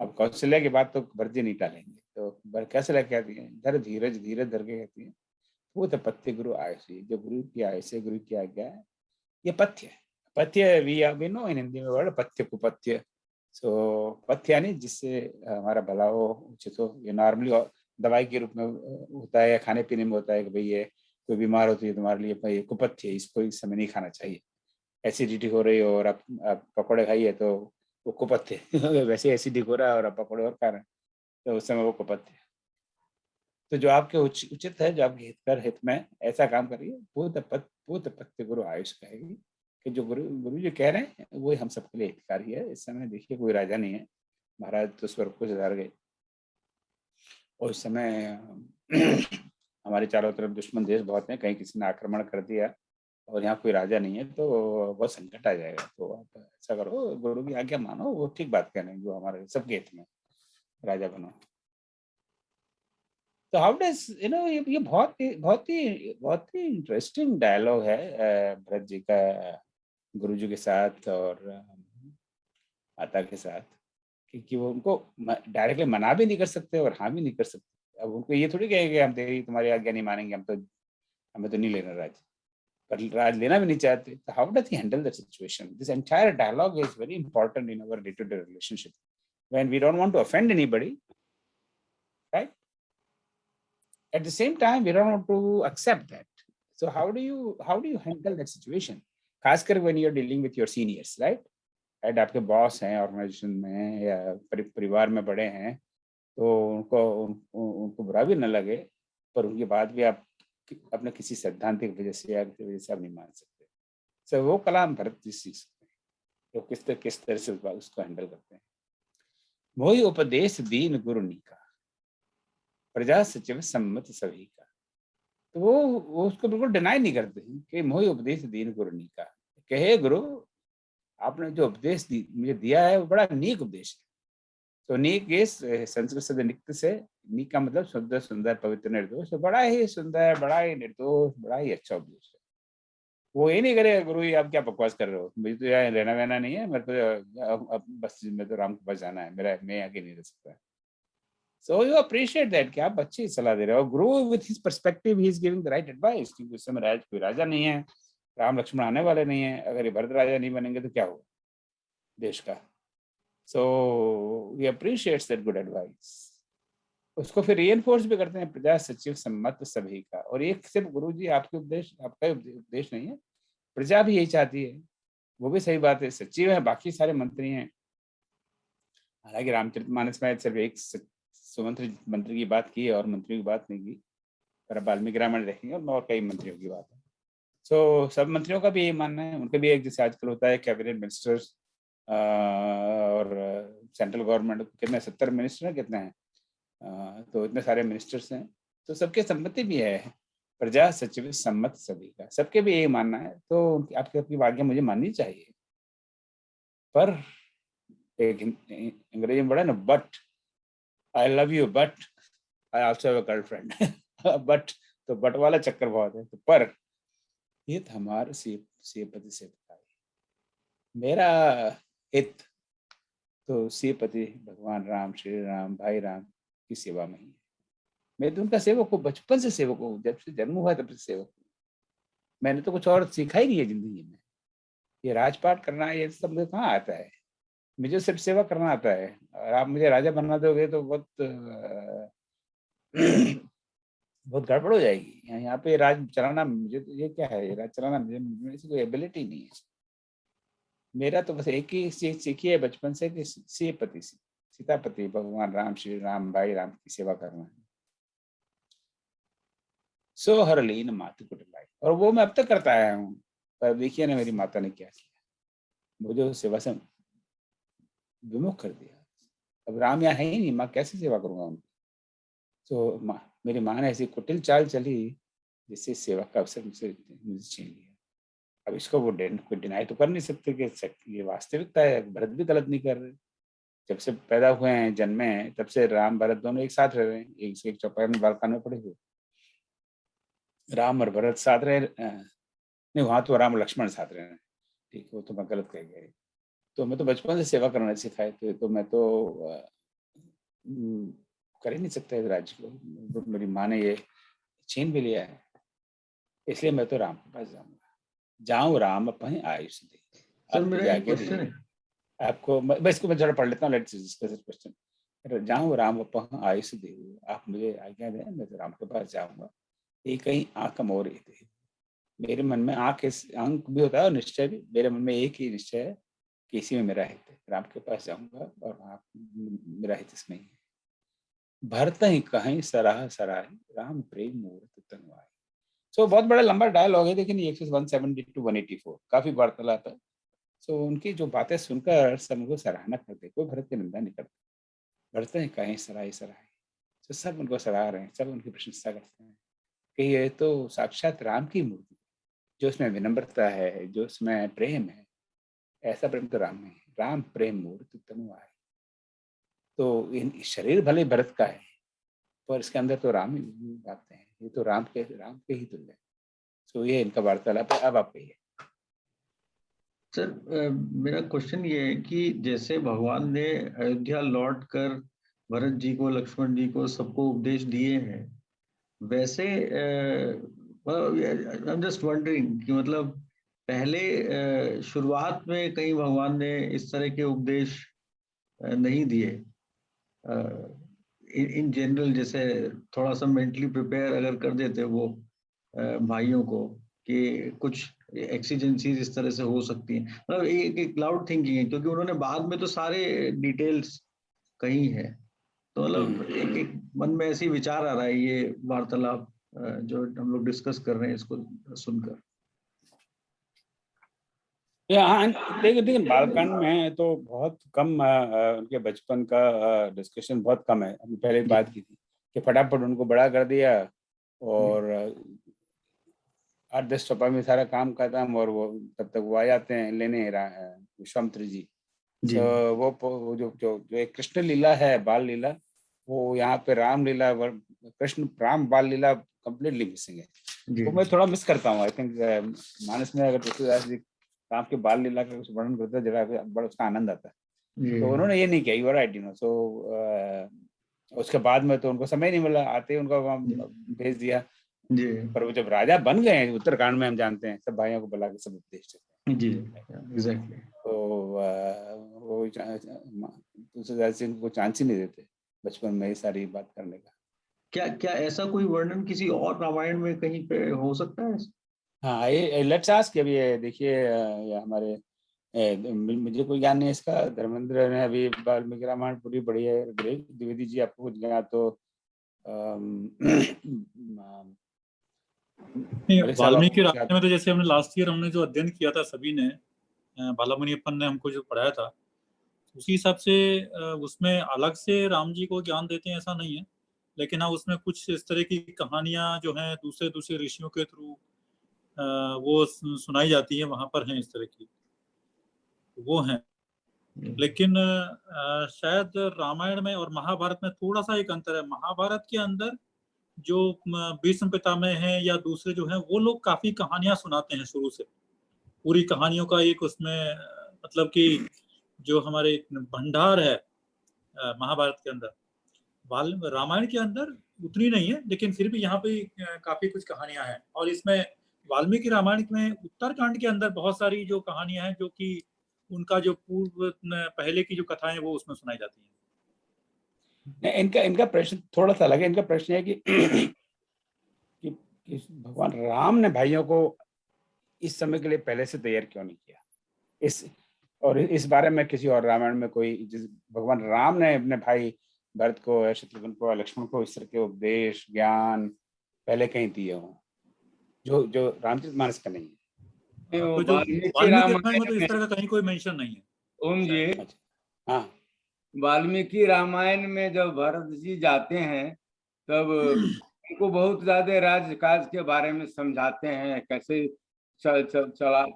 अब कौशल्या की बात तो भरत जी नहीं टालेंगे, तो कौशल्या कहती है धर धीरज, धीरज धर के कहती है, वो तो पथ्य गुरु आयुषी, जो गुरु की आयुष है, गुरु की आज्ञा है, ये पथ्य है। पथ्य वी नो इन हिंदी में वर्ड पथ्य कुपथ्य। सो पथ्य यानी जिससे हमारा भला हो, उचित हो। ये नॉर्मली दवाई के रूप में होता है या खाने पीने में होता है कि भाई ये कोई बीमार होती है तुम्हारे लिए, भाई कुपथ्य, इसको इस समय नहीं खाना चाहिए। एसिडिटी हो रही हो और आप पकौड़े खाइए तो वो कुपथ्य। वैसे एसिडिटी हो रहा है और आप पकौड़े और खा रहे हैं, तो उस समय वो कुपथ्य। तो जो आपके उचित है, जो आपके हितकर हित में ऐसा काम करिए, भूत पथ्य गुरु आयुष कहेगी, कि जो गुरु जी कह रहे हैं वो हम सबके लिए हितकारी है। इस समय देखिए कोई राजा नहीं है, महाराज तो स्वर्ग को सिधार गए, और इस समय हमारे चारों तरफ दुश्मन देश बहुत हैं, कहीं किसी ने आक्रमण कर दिया और यहाँ कोई राजा नहीं है तो बहुत संकट आ जाएगा। तो आप ऐसा करो, गुरु की आज्ञा मानो, वो ठीक बात कह रहे हैं, जो हमारे सबके हित में, राजा बनो। तो हाउ डज ये बहुत ही इंटरेस्टिंग डायलॉग है भरत जी का गुरुजी के साथ और माता के साथ, क्योंकि वो उनको डायरेक्टली मना भी नहीं कर सकते और हाँ भी नहीं कर सकते। अब उनको ये थोड़ी कहेंगे हम तेरी तुम्हारी आज्ञा नहीं मानेंगे, हमें तो नहीं लेना राज, पर राज लेना भी नहीं चाहते। तो how does he handle the situation? This entire dialogue is very important in our day to day relationship when we don't want to offend anybody, right? At the same time, we don't want to accept that. So how do you handle that situation? खासकर when you're dealing with your seniors, right? Right, आपके boss हैं organisation में या परिवार में बड़े हैं, तो उनको बुरा भी न लगे, पर उनकी बात भी आप अपने किसी सैद्धांतिक वजह से या किसी वजह से आप नहीं मान सकते। So वो कलाम भरत जी सीख सकते हैं, तो किस तरह से उसको हैंडल करते हैं। मोहि उपदेश दीन गुरु नीका, प्रजा सचिव सम्मत सभी का। तो वो उसको बिल्कुल डिनाई नहीं करते हैं कि मोहि उपदेश दीन गुरु नीका, कहे गुरु आपने जो उपदेश मुझे दिया है वो बड़ा नीक उपदेश है। तो नीक इस संस्कृत शब्द नित्य से, नीक का मतलब शुद्ध, सुंदर, पवित्र, निर्दोष। तो बड़ा ही सुंदर, बड़ा ही निर्दोष, बड़ा ही अच्छा उपदेश है। वो ये नहीं करेगा गुरु जी आप क्या बकवास कर रहे हो, मुझे तो यहाँ रहना वहना नहीं है, मेरे को बस मैं तो राम के पास जाना है, मैं आगे नहीं रह सकता। So you appreciate that कि आप अच्छी सलाह दे रहे हो। Guru with his perspective he is giving the right advice, क्योंकि उस समय कोई राजा नहीं है, राम लक्ष्मण आने वाले नहीं है। अगर ये भरत राजा नहीं बनेंगे तो क्या होगा देश का? So he appreciates that good advice। उसको फिर reinforce भी करते हैं, प्रजा सचिव सम्मत सभी का। और ये सिर्फ गुरु जी आपका उपदेश नहीं है, प्रजा भी यही चाहती है। वो भी सही बात है, सचिव है, बाकी सारे मंत्री हैं। हालांकि रामचरितमानस में सिर्फ एक सुमंत्री मंत्री की बात की है और मंत्रियों की बात नहीं की, पर वाल्मीकि रामायण देखेंगे और कई मंत्रियों की बात है। सो सब मंत्रियों का भी यही मानना है, उनके भी एक जैसे आजकल होता है कैबिनेट मिनिस्टर्स और सेंट्रल गवर्नमेंट कितने 70 मिनिस्टर हैं, कितने हैं, तो इतने सारे मिनिस्टर्स हैं, तो सबके सम्मति भी है, प्रजा सचिव सम्मत सभी का, सबके भी यही मानना है। तो आपकी आज्ञा मुझे माननी चाहिए। पर एक अंग्रेजी में बड़ा ना, but I love you, but I also have a girlfriend। But तो बट वाला चक्कर बहुत है। तो पर ये हमारे सीपति से बताइए, मेरा हित तो सीपति भगवान राम, श्री राम, भाई राम की सेवा में ही है। मैं तो उनका सेवक हूँ, बचपन से सेवक हूँ, जब से जन्म हुआ तब से सेवक हूँ। मैंने तो कुछ और सीखा ही नहीं है जिंदगी में। ये राजपाट करना ये सब मुझे कहाँ आता है, मुझे सिर्फ सेवा करना आता है। और आप मुझे राजा बनना दोगे तो बहुत बहुत गड़बड़ हो जाएगी। यहाँ पे राज चलाना, मुझे तो ये क्या है, राज चलाना मुझे कोई एबिलिटी नहीं है। मेरा तो बस एक ही चीज सीखी है बचपन से कि सीतापति भगवान राम, श्री राम, भाई राम की सेवा करना है। सो हर लीन मातु कुटुंबाई, और वो मैं अब तक करता आया हूँ। पर देखिए ना मेरी माता ने क्या किया, मुझे सेवा से विमुख कर दिया। अब राम यहाँ है ही नहीं, माँ कैसे सेवा करूंगा उनकी? तो मेरी माँ ने ऐसी कुटिल चाल चली जिससे सेवा का अवसर मुझे छीन लिया। अब इसको वो कोई डिनाई तो कर नहीं सकते कि ये वास्तविकता है। भरत भी गलत नहीं कर रहे, जब से पैदा हुए हैं, जन्मे हैं, तब से राम भरत दोनों एक साथ रह रहे हैं, एक चौपाई में बालकान में पड़े हुए। राम और भरत साथ रहे, नहीं वहां तो राम और लक्ष्मण साथ रहे हैं, ठीक, वो तो मैं गलत कह गया। तो मैं तो बचपन से सेवा करना सिखाए थे, तो मैं तो कर ही नहीं सकता इस राज्य को। मेरी माँ ने ये छीन भी लिया है, इसलिए मैं तो राम के पास जाऊंगा। जाऊं राम अपने आयुष दे। सर मेरा एक क्वेश्चन है आपको, मैं इसको मैं जरा पढ़ लेता हूँ, लेट्स डिस्कस दिस क्वेश्चन। जाऊं राम अपने आयुष दे, आप मुझे आज्ञा दें, मैं तो राम के पास जाऊंगा। एक कहीं आंख मोर दे, मेरे मन में आंख भी होता है और निश्चय भी। मेरे मन में एक ही निश्चय है कि इसी में मेरा हित है, राम के पास जाऊंगा और वहाँ मेरा हित इसमें ही है। भरत ही कहीं सराह सराही, राम प्रेम मूर्त तनवाई। सो बहुत बड़ा लंबा डायलॉग है, लेकिन ये 170 to 184 काफी वार्तालाप है। सो उनकी जो बातें सुनकर सब उनको सराहना करते, कोई भरत की निंदा नहीं करते। भरत ही कहीं सराही सराही, तो सब उनको सराह रहे हैं, सब उनकी प्रशंसा करते हैं कि ये तो साक्षात राम की मूर्ति, जो उसमें विनम्रता है, जो उसमें प्रेम है, ऐसा प्रेम तो राम में है। राम प्रेम मूर्त तनुआई। तो इन शरीर भले भरत का है, पर इसके अंदर तो राम ही बातें हैं, ये तो राम के ही तुल्य है। सो ये इनका वार्तालाप है। अब आप कहिए। सर मेरा क्वेश्चन ये है कि जैसे भगवान ने अयोध्या लौट कर भरत जी को, लक्ष्मण जी को, सबको उपदेश दिए हैं, वैसे आई एम जस्ट वंडरिंग कि मतलब पहले शुरुआत में कहीं भगवान ने इस तरह के उपदेश नहीं दिए इन जनरल, जैसे थोड़ा सा मेंटली प्रिपेयर अगर कर देते वो भाइयों को कि कुछ एक्सीजेंसीज इस तरह से हो सकती हैं, मतलब एक क्लाउड थिंकिंग है, क्योंकि उन्होंने बाद में तो सारे डिटेल्स कही है, तो मतलब एक मन में ऐसी विचार आ रहा है ये वार्तालाप जो हम लोग डिस्कस कर रहे हैं इसको सुनकर। हाँ, देखिए बालकांड में तो बहुत कम उनके बचपन का डिस्कशन बहुत कम है। हमने पहले बात की थी कि फटाफट उनको बड़ा कर दिया और 8-10 चौपा में सारा काम खत्म, और वो तब तक वो आ जाते हैं लेने विश्वामित्र जी। तो वो जो एक कृष्ण लीला है, बाल लीला, वो यहाँ पे राम लीला, कृष्ण राम बाल लीला कंप्लीटली मिसिंग है। तो मैं थोड़ा मिस करता हूँ। आई थिंक मानस में अगर तुलसीदास जी राम के बाल लीला का कुछ वर्णन करते हैं जरा बड़ा उसका आनंद आता है, तो उन्होंने ये नहीं किया। You are right, you know. So उसके बाद में तो उनको समय नहीं मिला, आते ही उनको वहाँ भेज दिया। पर वो जब राजा बन गए उत्तरकांड में, हम जानते हैं सब भाइयों को बुला के सब उपदेश देते हैं। जी, एग्जैक्टली। तो वो तुलसीदास जी को चांस ही नहीं देते बचपन में ये सारी बात करने का। क्या ऐसा कोई वर्णन किसी और रामायण में कहीं पे हो सकता है? हाँ, ये लेट्स आस्क। अभी देखिए हमारे मुझे कोई ज्ञान नहीं इसका, धर्मेंद्र ने अभी वाल्मीकि रामायण पूरी पढ़ी है। द्विवेदी जी आपको कुछ ज्ञान तो वाल्मीकि रामायण में तो जैसे हमने लास्ट ईयर हमने जो अध्ययन किया था सभी ने, बालामुनियप्पन ने हमको जो पढ़ाया था, उसी हिसाब से उसमें अलग से राम जी को ज्ञान देते हैं ऐसा नहीं है, लेकिन हाँ उसमें कुछ इस तरह की कहानियां जो हैं दूसरे ऋषियों के थ्रू वो सुनाई जाती है, वहां पर हैं इस तरह की, वो हैं। लेकिन शायद रामायण में और महाभारत में थोड़ा सा एक अंतर है। महाभारत के अंदर जो भीष्म पितामह हैं या दूसरे जो हैं, वो लोग काफी कहानियां सुनाते हैं शुरू से, पूरी कहानियों का एक उसमें मतलब कि जो हमारे भंडार है महाभारत के अंदर। रामायण के अंदर उतनी नहीं है, लेकिन फिर भी यहाँ पे काफी कुछ कहानियां हैं। और इसमें वाल्मीकि रामायण में उत्तरकांड के अंदर बहुत सारी जो कहानियां हैं जो कि उनका जो पूर्व पहले की जो कथाएं वो उसमें सुनाई जाती हैं। इनका प्रश्न थोड़ा सा अलग है। इनका प्रश्न है कि भगवान राम ने भाइयों को इस समय के लिए पहले से तैयार क्यों नहीं किया। इस बारे में किसी और रामायण में कोई भगवान राम ने अपने भाई भरत को, शत्रुघ्न को, लक्ष्मण को इस तरह के उपदेश ज्ञान पहले कहीं दिए हों जो रामचरितमानस का नहीं है। वाल्मीकि रामायण में तो इस तरह का कहीं कोई मेंशन नहीं है। ओम जी, हाँ, वाल्मीकि रामायण में जब भरत जी जाते हैं तब उनको बहुत ज्यादा राजकाज के बारे में समझाते हैं, कैसे चल रहा है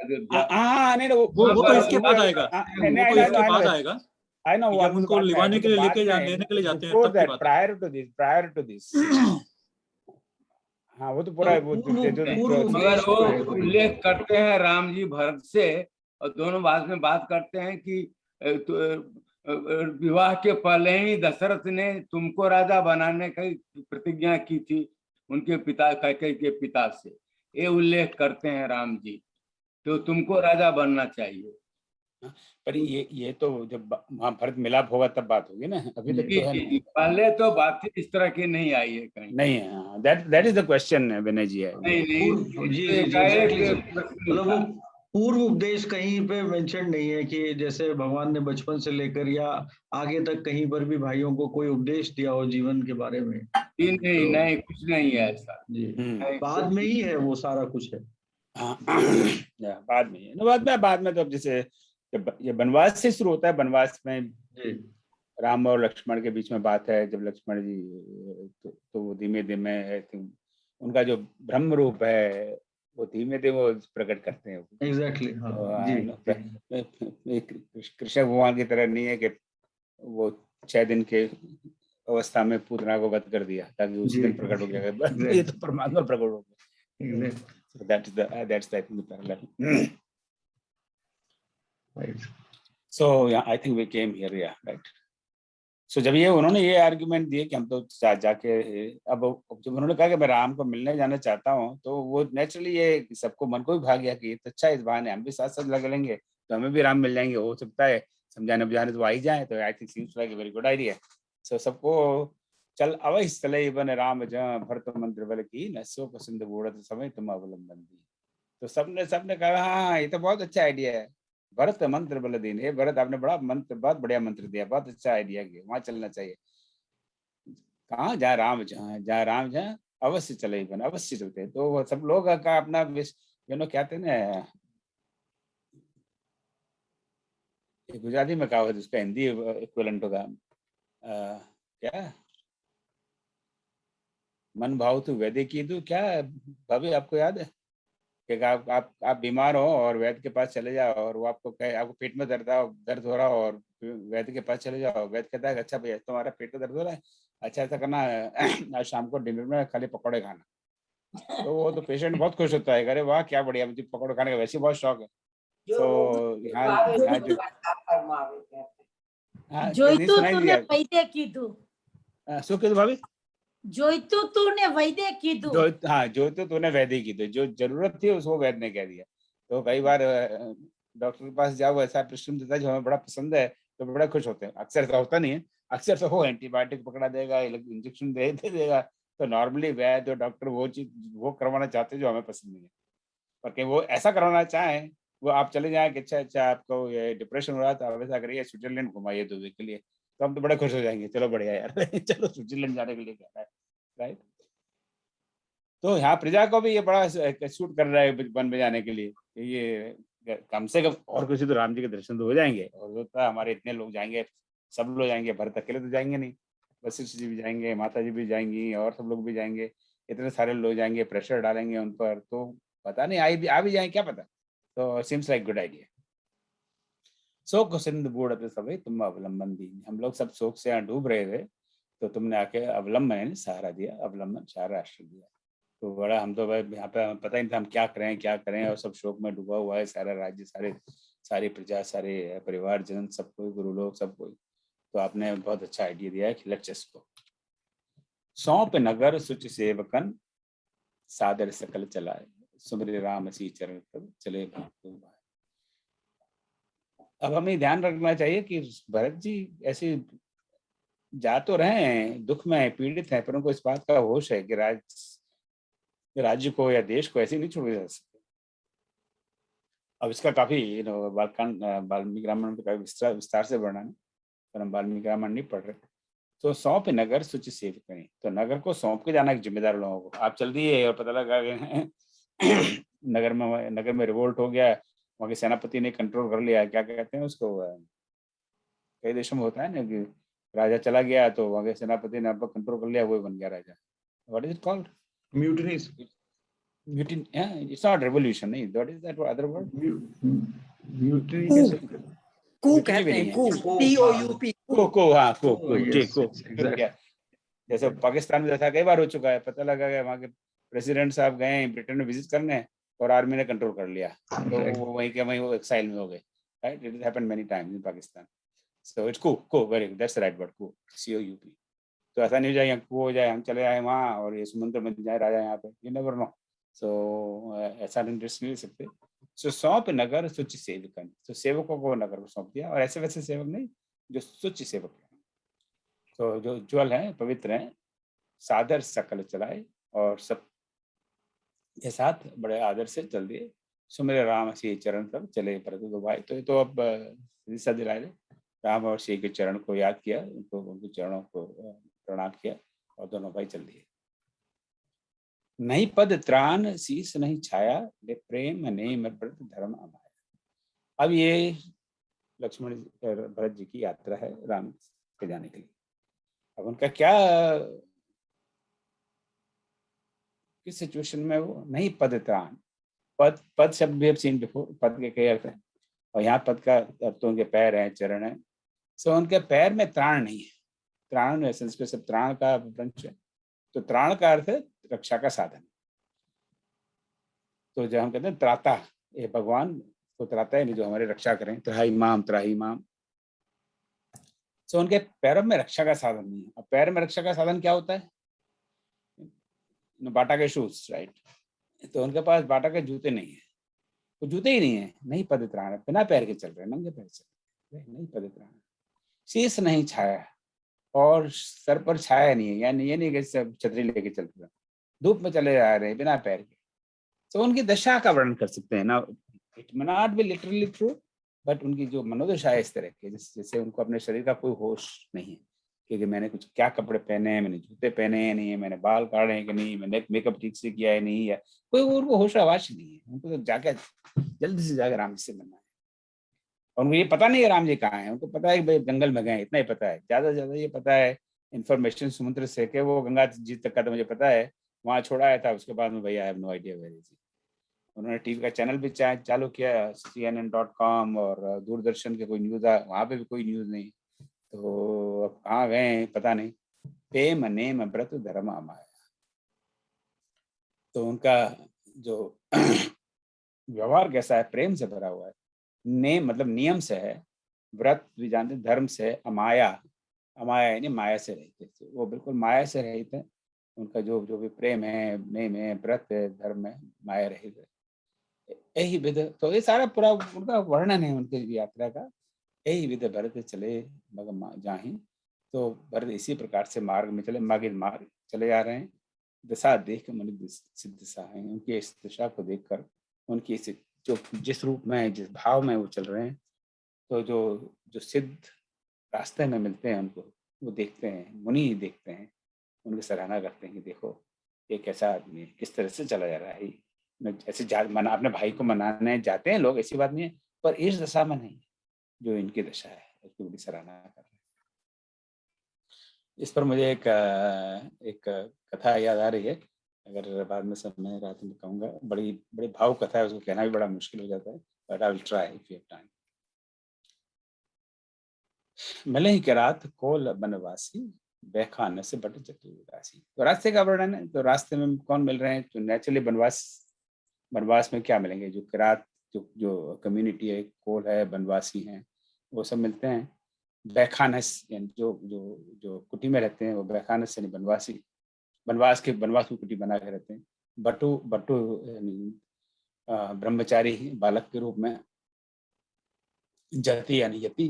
अयोध्या। नहीं, वो तो इसके बाद आएगा, वो तो इसके बाद आएगा। I know, जब उनको लिवाने के लिए लेने के लिए जाते हैं तब की बात है। prior to this हाँ, वो तो पूरा मगर वो उल्लेख करते हैं राम जी भरत से, और दोनों बाद में बात करते हैं कि विवाह के पहले ही दशरथ ने तुमको राजा बनाने की प्रतिज्ञा की थी उनके पिता कैकेयी के पिता से। ये उल्लेख करते हैं राम जी, तो तुमको राजा बनना चाहिए। पर ये तो जब वहाँ भरत मिलाप होगा तब बात होगी ना, अभी तक तो है नहीं। पहले तो बात इस तरह की नहीं आई है कहीं। नहीं है। दैट इज द क्वेश्चन विनय जी है। मतलब वो पूर्व उपदेश कहीं पे मेंशन नहीं है कि जैसे भगवान ने बचपन से लेकर या आगे तक कहीं पर भी भाइयों को कोई उपदेश दिया हो जीवन के बारे में। नहीं, कुछ नहीं है ऐसा जी। बाद में ही है वो सारा कुछ है। बाद में तो जैसे ये बनवास से शुरू होता है। बनवास में राम और लक्ष्मण के बीच में बात है, जब लक्ष्मण जी तो वो धीमे धीमे उनका जो ब्रह्म रूप है वो धीमे धीमे वो प्रकट करते हैं। एग्जैक्टली, कृष्ण भगवान की तरह नहीं है कि वो 6 दिन के अवस्था में पूतना को वध कर दिया ताकि उस दिन प्रकट हो गया। ये तो परमात्मा प्रकट हो गया। That's the parallel. Right. So yeah, I think we came here, yeah, right. So जब ये उन्होंने ये आर्ग्यूमेंट दिए कि हम तो जाके अब जब उन्होंने कहा कि मैं राम को मिलने जाना चाहता हूँ, तो वो नेचुरली ये सबको मन को भी भाग गया कि ये तो अच्छा है, इस बहाने हम भी साथ साथ लग लेंगे तो हमें भी राम मिल जाएंगे, हो सकता है समझाने बुझाने तो आ ही जाए, तो I think seems like a very good idea. So सबको चल अवश्य चले बन राम जहाँ भरत मंत्र बल की नसो पसंद बूढ़त समय तुम अवलंबन दी। तो सबने कहा हाँ ये तो बहुत अच्छा आइडिया है, भरत मंत्र बल दीन, हे भरत आपने बड़ा मंत्र, बहुत बढ़िया मंत्र दिया, बहुत अच्छा आइडिया किया, वहां चलना चाहिए। कहाँ जहाँ राम जहाँ राम जहाँ अवश्य चले बन, अवश्य चलते। तो वो सब लोग का अपना कहते हैं ना, गुजराती में कहावत, उसका हिंदी इक्विवेलेंट होगा क्या, मन भाव तू वैद्य की तू, क्या भाभी आपको याद है कि आप बीमार हो और वैद्य के पास चले जाओ और वो आपको कहे आपको पेट में दर्द हो रहा हो और वैद्य के पास चले जाओ, वैद्य कहता है अच्छा भैया तुम्हारा पेट में दर्द हो रहा है, अच्छा ऐसा करना आज शाम को डिनर में खाली पकौड़े खाना। तो वो तो पेशेंट बहुत खुश होता है, अरे वाह क्या बढ़िया, मुझे पकौड़े खाने का वैसे बहुत शौक है। तो यहाँ જોઈતું सुनाई તું दिया ને વૈદ્ય કીધું, શું કીધું ભાभी? જોઈતું તું ને વૈદ્ય કીધું। जो तो तूने वैद्य की थी, जो जरूरत थी उसको वैद्य ने कह दिया। तो कई बार डॉक्टर के पास जाओ, ऐसा प्रिस्क्रिप्शन देता है जो हमें बड़ा पसंद है तो बड़ा खुश होते हैं। अक्सर ऐसा होता नहीं है, अक्सर तो वो एंटीबायोटिक पकड़ा देगा, इंजेक्शन दे देगा। तो नॉर्मली वैद्य और डॉक्टर वो चीज वो करवाना चाहते हैं जो हमें पसंद नहीं है। और कहीं वो ऐसा करवाना चाहें, वो आप चले जाएं कि अच्छा आपको ये डिप्रेशन हो रहा था, आप ऐसा करिए स्विट्जरलैंड घुमाइए 2 वीक के लिए, तो हम तो बड़े खुश हो जाएंगे, चलो बढ़िया यार चलो स्विट्जरलैंड जाने के लिए कह रहा है, राइट। तो यहाँ प्रजा को भी ये बड़ा सूट कर रहा है वन में जाने के लिए, ये कम से कम और कुछ तो राम जी के दर्शन तो हो जाएंगे, और होता हमारे इतने लोग जाएंगे, सब लोग जाएंगे, भरत अकेले तो जाएंगे नहीं, वशिष्ठ जी भी जाएंगे, माता जी भी जाएंगी और सब लोग भी जाएंगे, इतने सारे लोग जाएंगे, प्रेशर डालेंगे उन पर, तो पता नहीं आ भी जाए क्या पता। तो सिम्स लाइक गुड आइडिया। शोक सिंधु बूढ़ सभी तुम अवलंबन दी, हम लोग सब शोक से यहाँ डूब रहे थे, तो तुमने आके अवलंबन सहारा दिया, अवलंबन सहारा राष्ट्र दिया। तो बड़ा हम तो भाई यहाँ पे पता ही नहीं था हम क्या करें, और सब शोक में डूबा हुआ है सारा राज्य, सारी प्रजा, सारे परिवार जन, सब कोई, गुरु लोग, सब कोई। तो आपने बहुत अच्छा आइडिया दिया है कि लेट्स गो। सौंप नगर सुच सेवकन सादर सकल चलाए, सुमरे राम सी चरण तब चले भाई। अब हमें ध्यान रखना चाहिए कि भरत जी ऐसे जा तो रहे हैं, दुख में पीड़ित हैं, पर उनको इस बात का होश है कि राज्य को या देश को ऐसे नहीं छोड़ा जा सकते। अब इसका काफी वाल्मीकि रामायण में काफी विस्तार से वर्णन है, पर हम वाल्मीकि रामायण नहीं पढ़ रहे। तो सौंप नगर सुच सेव करें, तो नगर को सौंप के जाना एक जिम्मेदार लोगों को। आप चल दिए और पता लगा नगर में रिवोल्ट हो गया, वहाँ के सेनापति ने कंट्रोल कर लिया, क्या कहते हैं उसको, कई देशों में होता है ना कि राजा चला गया तो वहाँ के सेनापति ने आपको कंट्रोल कर लिया, वो बन गया राजा। What is it called? Mutinies. Mutiny, yeah, it's not revolution, नहीं, what is that other word? Mutiny Coup. कैसे? कू Mutiny कहते भी हैं, नहीं है। कू, TOUP, Yes, yes, exactly. जैसे पाकिस्तान में जैसा कई बार हो चुका है, पता लगा कि वहाँ के प्रेसिडेंट साहब गए ब्रिटेन में विजिट करने और आर्मी ने कंट्रोल कर लिया, तो वो वहीं के वहीं वो एक्साइल में हो गए, right. It happened many times in Pakistan. So it's coup, very good, that's the right word, coup, COUP। तो ऐसा नहीं हो जाए कू हो जाए, हम चले आए वहाँ और ये सुमंत्र बन जाए राजा यहाँ पे, यू नेवर नो। सो ऐसा इंटरेस्ट नहीं ले सकते। सो सौंप नगर सुच सेवकन, तो सेवकों को नगर को सौंप दिया, और ऐसे वैसे सेवक नहीं, जो सुच सेवक है, तो जो ज्वल है, पवित्र है, सादर सकल चलाए, और सब के साथ बड़े आदर से चल दिए, सुमेरे राम सी चरण तब चले पर। तो भाई तो अब दिशा दिलाए, राम और सी के चरण को याद किया, उनके चरणों को प्रणाम किया, और दोनों भाई चल दिए। नहीं पद त्राण शीस नहीं छाया, ले प्रेम नेम व्रत धर्म अमाया। अब ये लक्ष्मण भरत जी की यात्रा है राम के जाने के लिए। अब उनका क्या, किस सिचुएशन में वो नहीं पद त्राण, पद शब्द भी सीन बिफोर, पद के कई अर्थ हैं, और यहाँ पद का अर्थ तो उनके पैर हैं, चरण है। सो उनके पैर में त्राण नहीं है, त्राण संस्कृत से त्राण का वंश है, तो त्राण का अर्थ है रक्षा का साधन। तो जब हम कहते हैं त्राता, ये भगवान को त्राता है नहीं, जो हमारी रक्षा करें, त्राही इमाम। तो उनके पैरों में रक्षा का साधन नहीं है। अब पैर में रक्षा का साधन क्या होता है? बाटा के शूज, राइट। तो उनके पास बाटा के जूते नहीं है, तो जूते ही नहीं है, नहीं पदत्राण, बिना पैर के चल रहे, नंगे पैर चल रहे, नहीं पदत्राण। शीश नहीं छाया और सर पर छाया नहीं है, यानी ये नहीं कि छतरी लेके चल रहे, धूप में चले जा रहे हैं बिना पैर के। तो उनकी दशा का वर्णन कर सकते हैं ना। It may not be literally true, but उनकी जो मनोदशा है इस तरह की, जैसे उनको अपने शरीर का कोई होश नहीं है कि मैंने कुछ क्या कपड़े पहने हैं, मैंने जूते पहने हैं नहीं है, मैंने बाल काटे हैं कि नहीं, मैंने मेकअप ठीक से किया है नहीं, या कोई उनको होश आवाज नहीं है। उनको तो जाके जल्दी से जाकर राम जी से मिलना है। और उनको ये पता नहीं है राम जी कहाँ है, उनको पता है कि भाई जंगल में गए, इतना ही पता है। ज्यादा से ज्यादा ये पता है इन्फॉर्मेशन समुद्र से कि वो गंगा जी तक का तो मुझे पता है, वहां छोड़ा आया था, उसके बाद में भैया I have no idea where is. उन्होंने टीवी का चैनल भी चालू किया CNN.com, और दूरदर्शन के कोई न्यूज वहां पे भी कोई न्यूज नहीं। तो अब कहाँ गए पता नहीं। प्रेम नेम व्रत धर्म माया, तो उनका जो व्यवहार कैसा है, प्रेम से भरा हुआ है। नेम मतलब नियम से है, व्रत भी जानते, धर्म से, अमाया, अमाया यानी माया से रहित है, वो बिल्कुल माया से रहित है। उनका जो भी प्रेम है, नेम है, व्रत है, धर्म है, माया रहित है। यही विध, तो ये सारा पूरा उनका वर्णन है उनके यात्रा का। यही विध भरत चले मग जाहि, तो भरत इसी प्रकार से मार्ग में चले, मार्ग चले जा रहे हैं। दशा देख मनुष्य सिद्ध दशा है, उनकी इस दशा को देखकर, उनकी इस जो जिस रूप में, जिस भाव में वो चल रहे हैं, तो जो सिद्ध रास्ते में मिलते हैं उनको, वो देखते हैं, मुनि देखते हैं, उनकी सराहना करते हैं कि देखो ये कैसा आदमी है, किस तरह से चला जा रहा है। ऐसे अपने भाई को मनाने जाते हैं लोग, ऐसी बात नहीं है, पर इस दशा में नहीं, जो इनकी दशा है उसकी बड़ी सराहना कर रहे हैं। इस पर मुझे एक कथा याद आ रही है, अगर बाद में समय रहा तो मैं कहूँगा। बड़ी भावुक कथा है, उसको कहना भी बड़ा मुश्किल हो जाता है, but I will try if you have time. मिले ही के रात कोल बनवासी, बेखान से बट जति उदासी। तो रास्ते का वर्णन है। तो रास्ते में कौन मिल रहे हैं? तो नेचुरली बनवास में क्या मिलेंगे? जो किरात, जो कम्युनिटी है, कोल है, बनवासी हैं, वो सब मिलते हैं। बैखानस यानी जो कुटी में रहते हैं, वो बैखानस यानी बनवासी, बनवास की कुटी बना के रहते हैं। बटु यानी ब्रह्मचारी बालक के रूप में, जति यानी यति,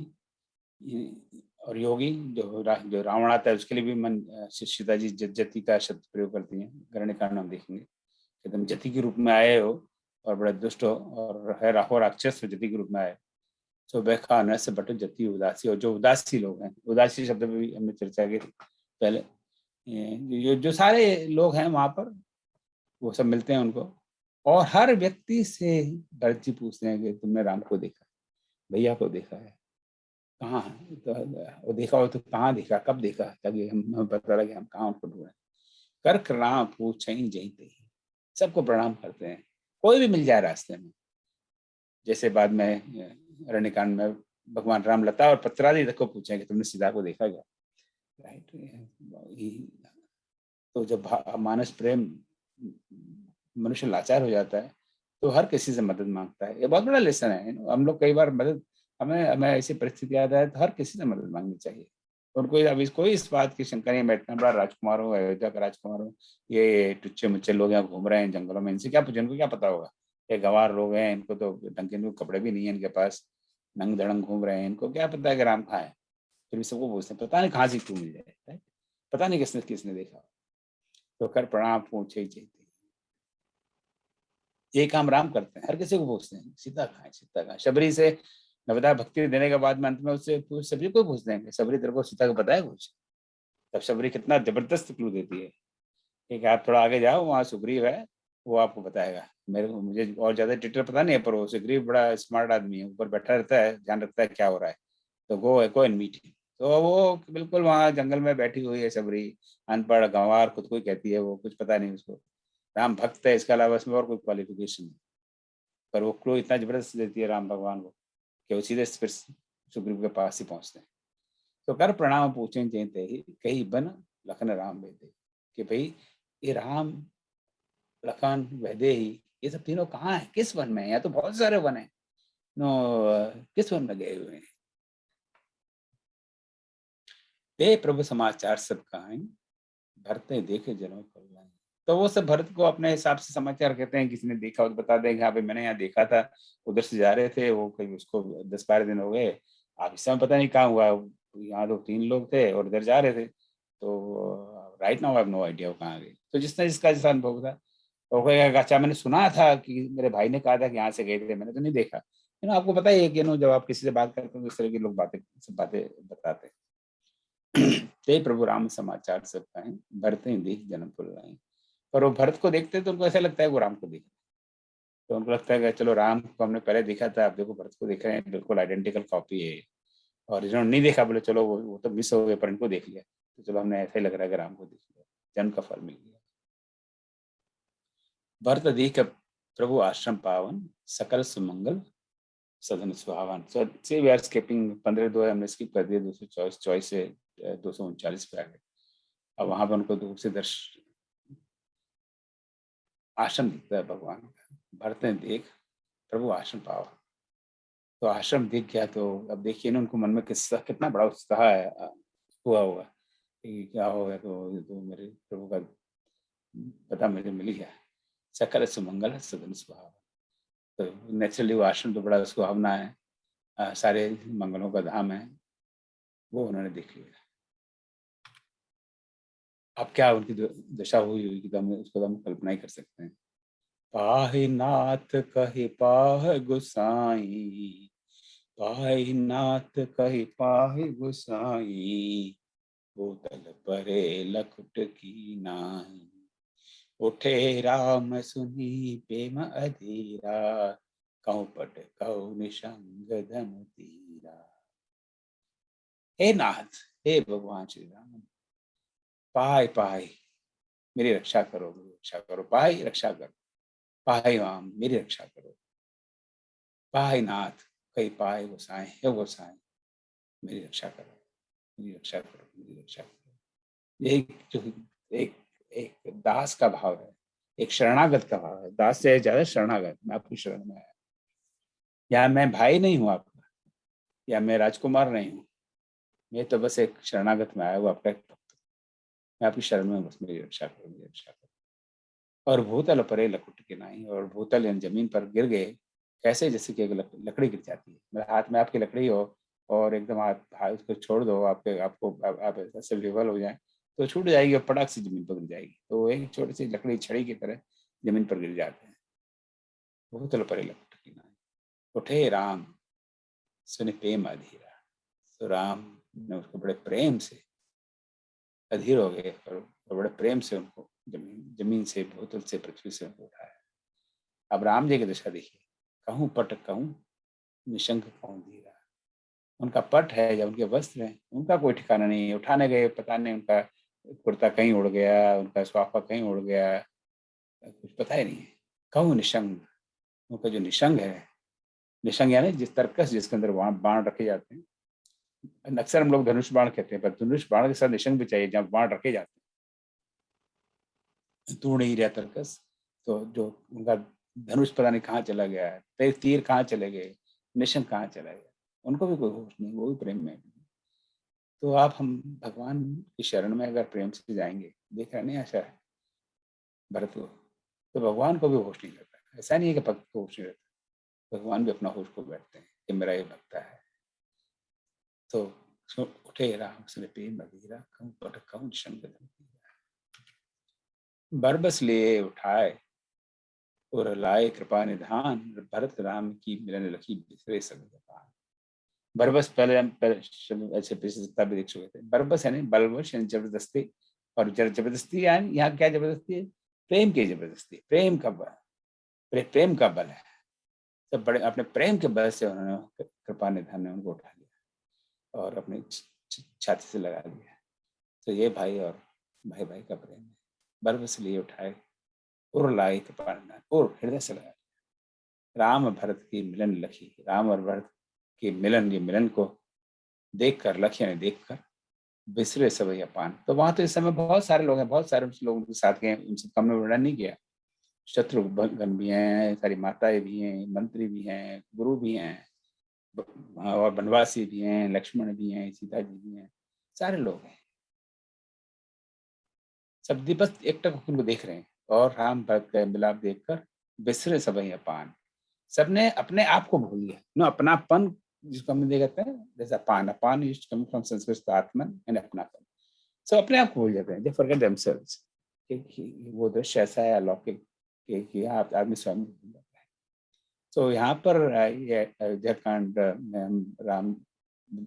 और योगी जो रावण आता है उसके लिए भी मन सीता जी जति का शब्द प्रयोग करती हैं। गरणिकांड हम देखेंगे, एकदम जति के रूप में आए हो और बड़े दुष्ट हो, और है राहो राक्षस जति के रूप में आए। तो बेखान से बटो जति उदासी, और जो उदासी लोग हैं, उदासी शब्द में भी हमने चर्चा की पहले, जो सारे लोग हैं वहां पर, वो सब मिलते हैं उनको। और हर व्यक्ति से भरत जी पूछते हैं कि तुमने राम को देखा, भैया को देखा है, कहाँ है? तो वो देखा हो तो कहाँ देखा, कब देखा, ताकि हम पता लगे हम कहाँ उनको ढूंढे। कर प्रणाम पूछे जयते ही, सबको प्रणाम करते हैं, कोई भी मिल जाए रास्ते में। जैसे बाद में अरण्यकांड में भगवान राम लता और पत्रादि तक को पूछे कि तुमने सीता को देखा क्या, राइट। तो जब मानस प्रेम, मनुष्य लाचार हो जाता है तो हर किसी से मदद मांगता है। ये बहुत बड़ा लेसन है। हम लोग कई बार मदद, हमें ऐसी परिस्थिति आता है तो हर किसी से मदद मांगनी चाहिए। और कोई इस बात की शंका नहीं, बैठना बड़ा राजकुमार हो, अयोध्या का राजकुमार हो, ये टुच्चे मुच्चे लोग यहाँ घूम रहे हैं जंगलों में, इनसे क्या पूछे, इनको क्या पता होगा, ये गंवार लोग हैं, इनको तो ढंग के कपड़े भी नहीं है इनके पास, नंग धड़ंग घूम रहे हैं, इनको क्या पता है कि राम कहाँ है। फिर भी सबको पूछते हैं, पता नहीं कहाँ से क्यों मिल जाए, पता नहीं किसने देखा। तो कर प्रणाम पूछे ही चाहिए, ये काम राम करते हैं, हर किसी को पूछते हैं सीता कहाँ है, सीता कहाँ। शबरी से नवदा भक्ति देने के बाद में अंत में उससे शबरी को पूछते हैं, शबरी तेरे को सीता को पता है कुछ? तब शबरी कितना जबरदस्त क्लू देती है कि आप थोड़ा आगे जाओ, वहाँ सुग्रीव है, वो आपको बताएगा। मुझे और ज्यादा डिटेल पता नहीं है, पर वो सुग्रीव बड़ा स्मार्ट आदमी है, ऊपर बैठा रहता है, ध्यान रखता है क्या हो रहा है, तो गो एंड मीट। तो वो बिल्कुल वहाँ जंगल में बैठी हुई है शबरी, अनपढ़ गंवार खुद को कहती है, वो कुछ पता नहीं उसको, राम भक्त है, इसके अलावा इसमें और कोई क्वालिफिकेशन नहीं। पर वो क्लू इतना जबरदस्त देती है राम भगवान को कि वो सीधे फिर सुग्रीव के पास ही पहुंचते हैं। तो कर प्रणाम पूछे जयते ही, कही बन लखन राम वैदे, कि भाई ये राम लखन वैदे ही, ये सब तीनों कहाँ है, किस वन में है? यहाँ तो बहुत सारे वन है, किस वन में गए हुए हैं। ते प्रभु समाचार सब कहानी, भरते देखे जनों को लाए। तो वो सब भरत को अपने हिसाब से समाचार कहते हैं, किसी ने देखा हो तो बता देंगे, हाँ भाई मैंने यहाँ देखा था, उधर से जा रहे थे, वो कहीं उसको 10-12 दिन हो गए, आप इस समय पता नहीं कहाँ हुआ, यहाँ तो 3 लोग थे और इधर जा रहे थे, तो right now I have no idea वो कहाँ गए। तो जिसने जिसका जैसा अनुभव था वो कहेगा अच्छा मैंने सुना था कि मेरे भाई ने कहा था कि यहाँ से गए थे, मैंने तो नहीं देखा। आपको पता ही है कि जब आप किसी से बात करते हैं तो इस तरह के लोग बातें बताते हैं। ते प्रभु राम समाचार सब कहें, भरते देख जन्म फुल लाए। पर वो भरत को देखते तो उनको ऐसा लगता है वो राम को देख, तो उनको लगता है कि चलो राम को हमने पहले देखा था, अब देखो भरत को देख रहे हैं, बिल्कुल आइडेंटिकल कॉपी है। और जिन्होंने नहीं देखा बोले चलो वो तो मिस हो गए, पर इनको देख लिया, तो चलो हमने ऐसा ही लग रहा है कि राम को देख लिया, जन्म का फल मिल गया। भरत देख प्रभु आश्रम पावन, सकल सुमंगल सदन सुहावन। सो से वी आर स्किपिंग 15-2 हमने स्किप कर दिया, 224 से 239 पे आ गए। अब वहां पर उनको दूर से आश्रम दिखता है भगवान का, भरत ने देख प्रभु आश्रम पावा। तो आश्रम दिख गया तो अब देखिए ना उनको मन में कितना बड़ा उत्साह हुआ होगा कि क्या होगा, तो मेरे प्रभु का पता मुझे मिल गया। सकल सुमंगल सदन सुहावन, तो नेचुरली वो आश्रम तो बड़ा सुहावना है, सारे मंगलों का धाम है, वो उन्होंने देख लिया। अब क्या उनकी दशा हुई होगी तो हम उसको हम कल्पना ही कर सकते हैं। पाहि नाथ कहि पाह गुसाई, पाहि नाथ कहि पाहि गुसाई, भूतल परे लकुट की नाई, उठे राम सुनी प्रेम अधीरा, कहूँ पट कहूँ निशंग धन तीरा। हे नाथ, हे भगवान श्री राम, पाय पाय मेरी रक्षा करो, मेरी रक्षा करो, पाय रक्षा करो, पाय राम मेरी रक्षा करो, पाय नाथ कई पाय गोसाएं, हे गोसाएं मेरी रक्षा करो, मेरी रक्षा करो, मेरी रक्षा करो। एक जो एक एक दास का भाव है, एक शरणागत का भाव है। दास से ज्यादा शरणागत, मैं आपकी शरण में आया, या मैं भाई नहीं हूँ आपका, या मैं राजकुमार नहीं हूँ, मैं तो बस एक शरणागत में आया हूँ, आपका एक भक्त, मैं आपकी शरण में, बस मेरी रक्षा करो, मेरी रक्षा करो। और भूतल परे लकुट के नाई, और भूतल यानी जमीन पर गिर गए कैसे, जैसे कि लकड़ी गिर जाती है। मेरे हाथ में आपकी लकड़ी हो और एकदम आप उसको छोड़ दो, आप ऐसे विवल हो जाए तो छूट जाएगी और पटाख से जमीन पर गिर जाएगी। तो एक छोटी सी लकड़ी छड़ी की तरह जमीन पर गिर जाते हैं। भूतल परे लकुट के नाई, उठे राम सुनि प्रेम अधीरा। तो राम ने उसको बड़े प्रेम से, अधीर हो गए और बड़े प्रेम से उनको जमीन से, भूतल से, पृथ्वी से उनको उठाया। अब राम जी की दशा देखिए, कहूँ पट कहूँ निशंक कहूँ धीरा। उनका पट है या उनके वस्त्र हैं, उनका कोई ठिकाना नहीं है। उठाने गए, पता नहीं उनका कुर्ता कहीं उड़ गया, उनका स्वाफा कहीं उड़ गया, कुछ पता ही नहीं है। कहूँ निशंग, उनका जो निशंग है, निशंग यानी जिस तरकस जिसके अंदर बाण रखे जाते हैं, अक्सर हम लोग धनुष बाण कहते हैं, पर धनुष बाण के साथ निशंग भी चाहिए जहाँ बाण रखे जाते हैं। तू नहीं रहा तरकस, तो जो उनका धनुष पता नहीं कहाँ चला गया है, तीर कहाँ चले गए, निशंग कहाँ चला गया, उनको भी कोई होश नहीं, वो भी प्रेम में। तो आप हम भगवान की शरण में अगर प्रेम से जाएंगे, देख रहे नहीं आशा है भरत को, तो भगवान को भी होश नहीं रहता। ऐसा नहीं है कि भक्त को होश नहीं रहता, भगवान भी अपना होश को बैठते हैं कि मेरा ये भक्त है। तो उठे राम सुनि प्रेम अधीरा, कहूँ पट कहूँ निशंक धन तीरा। बरबस लिए उठाए और लाए कृपा निधान, भरत राम की मिलन लखी बिसरे सब जहान। बरबस पहले हम ऐसे भी देख चुके थे। बरबस यानी बलवश यानी जबरदस्ती, और जबरदस्ती यानी यहाँ क्या जबरदस्ती है, प्रेम की जबरदस्ती, प्रेम का बल, प्रेम का बल है। तो बड़े अपने प्रेम के बल से उन्होंने, कृपा निधान ने उनको उठा लिया और अपने छाती से लगा दिया। तो ये भाई और भाई भाई का प्रेम है। बरबस लिए उठाए और लाए कृपा निधान, और हृदय से लगा दिया। राम भरत की मिलन लखी, राम और भरत के मिलन, ये मिलन को देखकर, लखी ने देखकर बिसरे सब अपान। तो वहां तो इस समय बहुत सारे लोग हैं, बहुत सारे लोग उनके साथ गए, उन सब का हमने वर्णन नहीं किया, शत्रुघ्न भी हैं, सारी माताएं भी हैं, मंत्री भी हैं, गुरु भी हैं, और बनवासी भी हैं, लक्ष्मण भी हैं, सीता जी भी हैं, सारे लोग हैं। सब बस एकटक उनको देख रहे हैं, और राम भरत का मिलाप देखकर बिसरे सबई अपान। सबने अपने आप को भूल लिया, नो अपनापन जिसको हम कहते हैं, जैसे अपान, अपान is coming from Sanskrit Atman and अपनापन। सब अपने आप को भूल जाते हैं, दे फॉरगेट देमसेल्व्स कि वो दृश्य ऐसा है अलौकिक कि आप आदमी स्वयं भूल जाता है। तो यहाँ पर ये अयोध्या कांड में राम,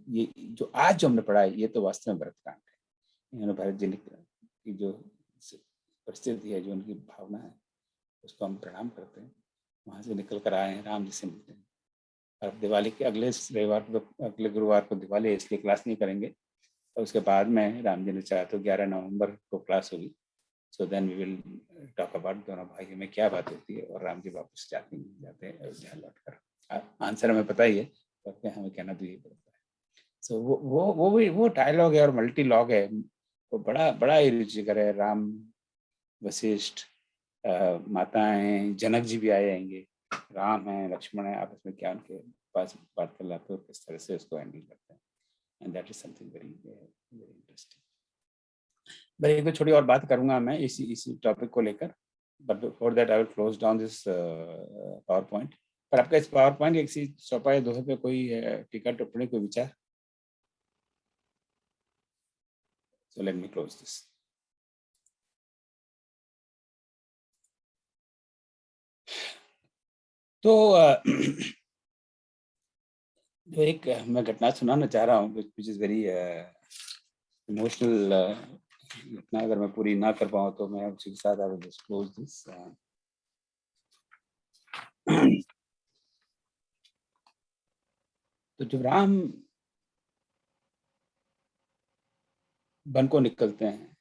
ये जो आज जो हमने पढ़ा है, ये तो वास्तव में भरत कांड है। भरत जी की जो परिस्थिति है, जो उनकी भावना है, उसको हम प्रणाम करते हैं। वहाँ से निकल कर आए हैं, राम जी से मिलते हैं। और दिवाली के अगले रविवार को, अगले गुरुवार को दिवाली है, इसलिए क्लास नहीं करेंगे। और उसके बाद में राम जी ने चाहा तो 11 नवंबर को क्लास होगी। So then we will talk about दोनों भाइयों में क्या बात होती है, और राम जी वापस जाते हैं अयोध्या लौट कर। आंसर हमें पता ही है, तो हमें कहना तो यही पड़ता है। सो वो डायलॉग है और मल्टी लॉग है, वो बड़ा ही रुचिकर है। राम, वशिष्ठ, माताएं, जनक जी भी आए आएंगे, राम है, लक्ष्मण है, आपस में क्या उनके पास वार्तालाप है, किस तरह से उसको हैंडल करते हैं, and that is something very very interesting. भाई एक छोटी और बात करूंगा मैं इसी टॉपिक को लेकर, but before that I will close down this power point. पर आपका इस पावर पॉइंट एक सी सौंपा या दोहे पे कोई टीका टिप्पणी, कोई विचार? So let me close this. तो जो एक मैं घटना सुनाना चाह रहा हूँ, विच इज वेरी इमोशनल घटना। अगर मैं पूरी ना कर पाऊँ तो मैं उसी के साथ आई विल डिस्क्लोज दिस। तो जब राम वन को निकलते हैं,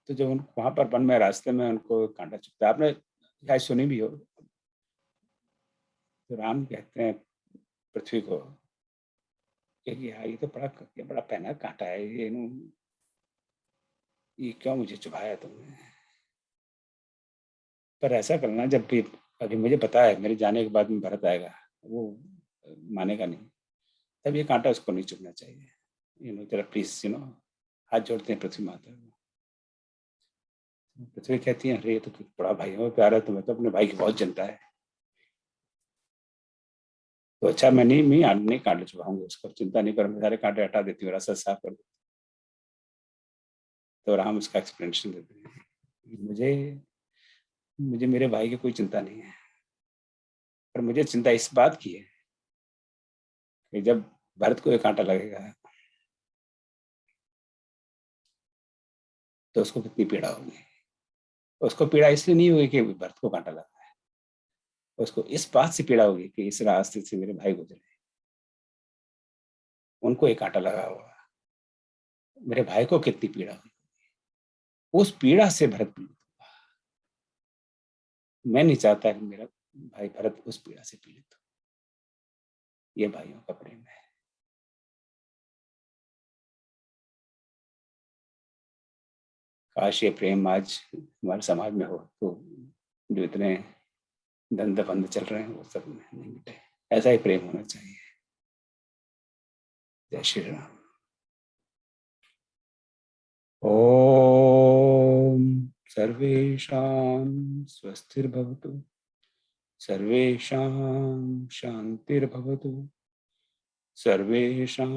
तो जब वहां पर वन में रास्ते में उनको कांटा चुभता है, आपने शायद सुनी भी हो। तो राम कहते हैं पृथ्वी को कि ये तो बड़ा पहना कांटा है, ये क्यों मुझे चुभाया तुमने। पर ऐसा करना, जब भी अभी मुझे पता है मेरे जाने के बाद में भरत आएगा, वो मानेगा नहीं, तब ये कांटा उसको नहीं चुभना चाहिए। जरा प्लीज हाथ जोड़ते हैं पृथ्वी माता। पृथ्वी कहती है, अरे ये तो बड़ा भाई हो, प्यारा, तुम्हें तो अपने भाई की बहुत चिंता है। तो अच्छा, मैं नहीं कांटे चुभाऊंगी उसको, चिंता नहीं करूंगी, सारे कांटे हटा देती हूँ, रास्ता साफ कर देती। तो राम उसका एक्सप्लेनेशन देते हैं, मुझे मेरे भाई की कोई चिंता नहीं है, पर मुझे चिंता इस बात की है कि जब भरत को एक कांटा लगेगा तो उसको कितनी पीड़ा होगी। उसको पीड़ा इसलिए नहीं होगी कि भरत को कांटा लगा है, उसको इस बात से पीड़ा होगी कि इस रास्ते से मेरे भाई गुजरे, उनको एक कांटा लगा हुआ, मेरे भाई को कितनी पीड़ा हुई, उस पीड़ा से भरत पीड़ित हुआ। मैं नहीं चाहता कि मेरा भाई भरत उस पीड़ा से पीड़ित हो। ये भाइयों का प्रेम है। काश ये प्रेम आज हमारे समाज में हो, तो जो इतने धंधे फंदे चल रहे हैं वो सब नहीं मिटे। ऐसा ही प्रेम होना चाहिए। जय श्री राम। ओम सर्वेषां स्वस्तिर्भवतु, सर्वेषां शांतिर्भवतु, सर्वेषां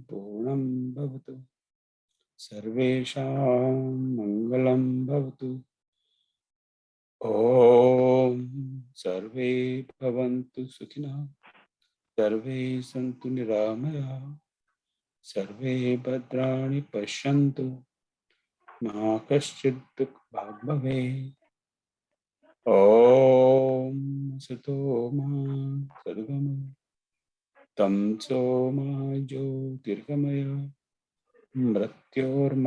पूर्णं भवतु, सर्वेषां मंगलं भवतु। ओम सर्वे भवन्तु सुखिनः, सर्वे सन्तु निरामयाः, सर्वे भद्राणि पश्यन्तु, मा कश्चित् दुःखभाग् भवेत्। ओम सतो मा सद्गमय, तमसो मा ज्योतिर्गमय, मृत्योर्मामृतगमय।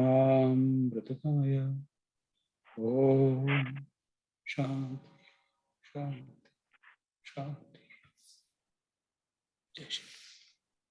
ओम शांति शांति शांति। जय श्री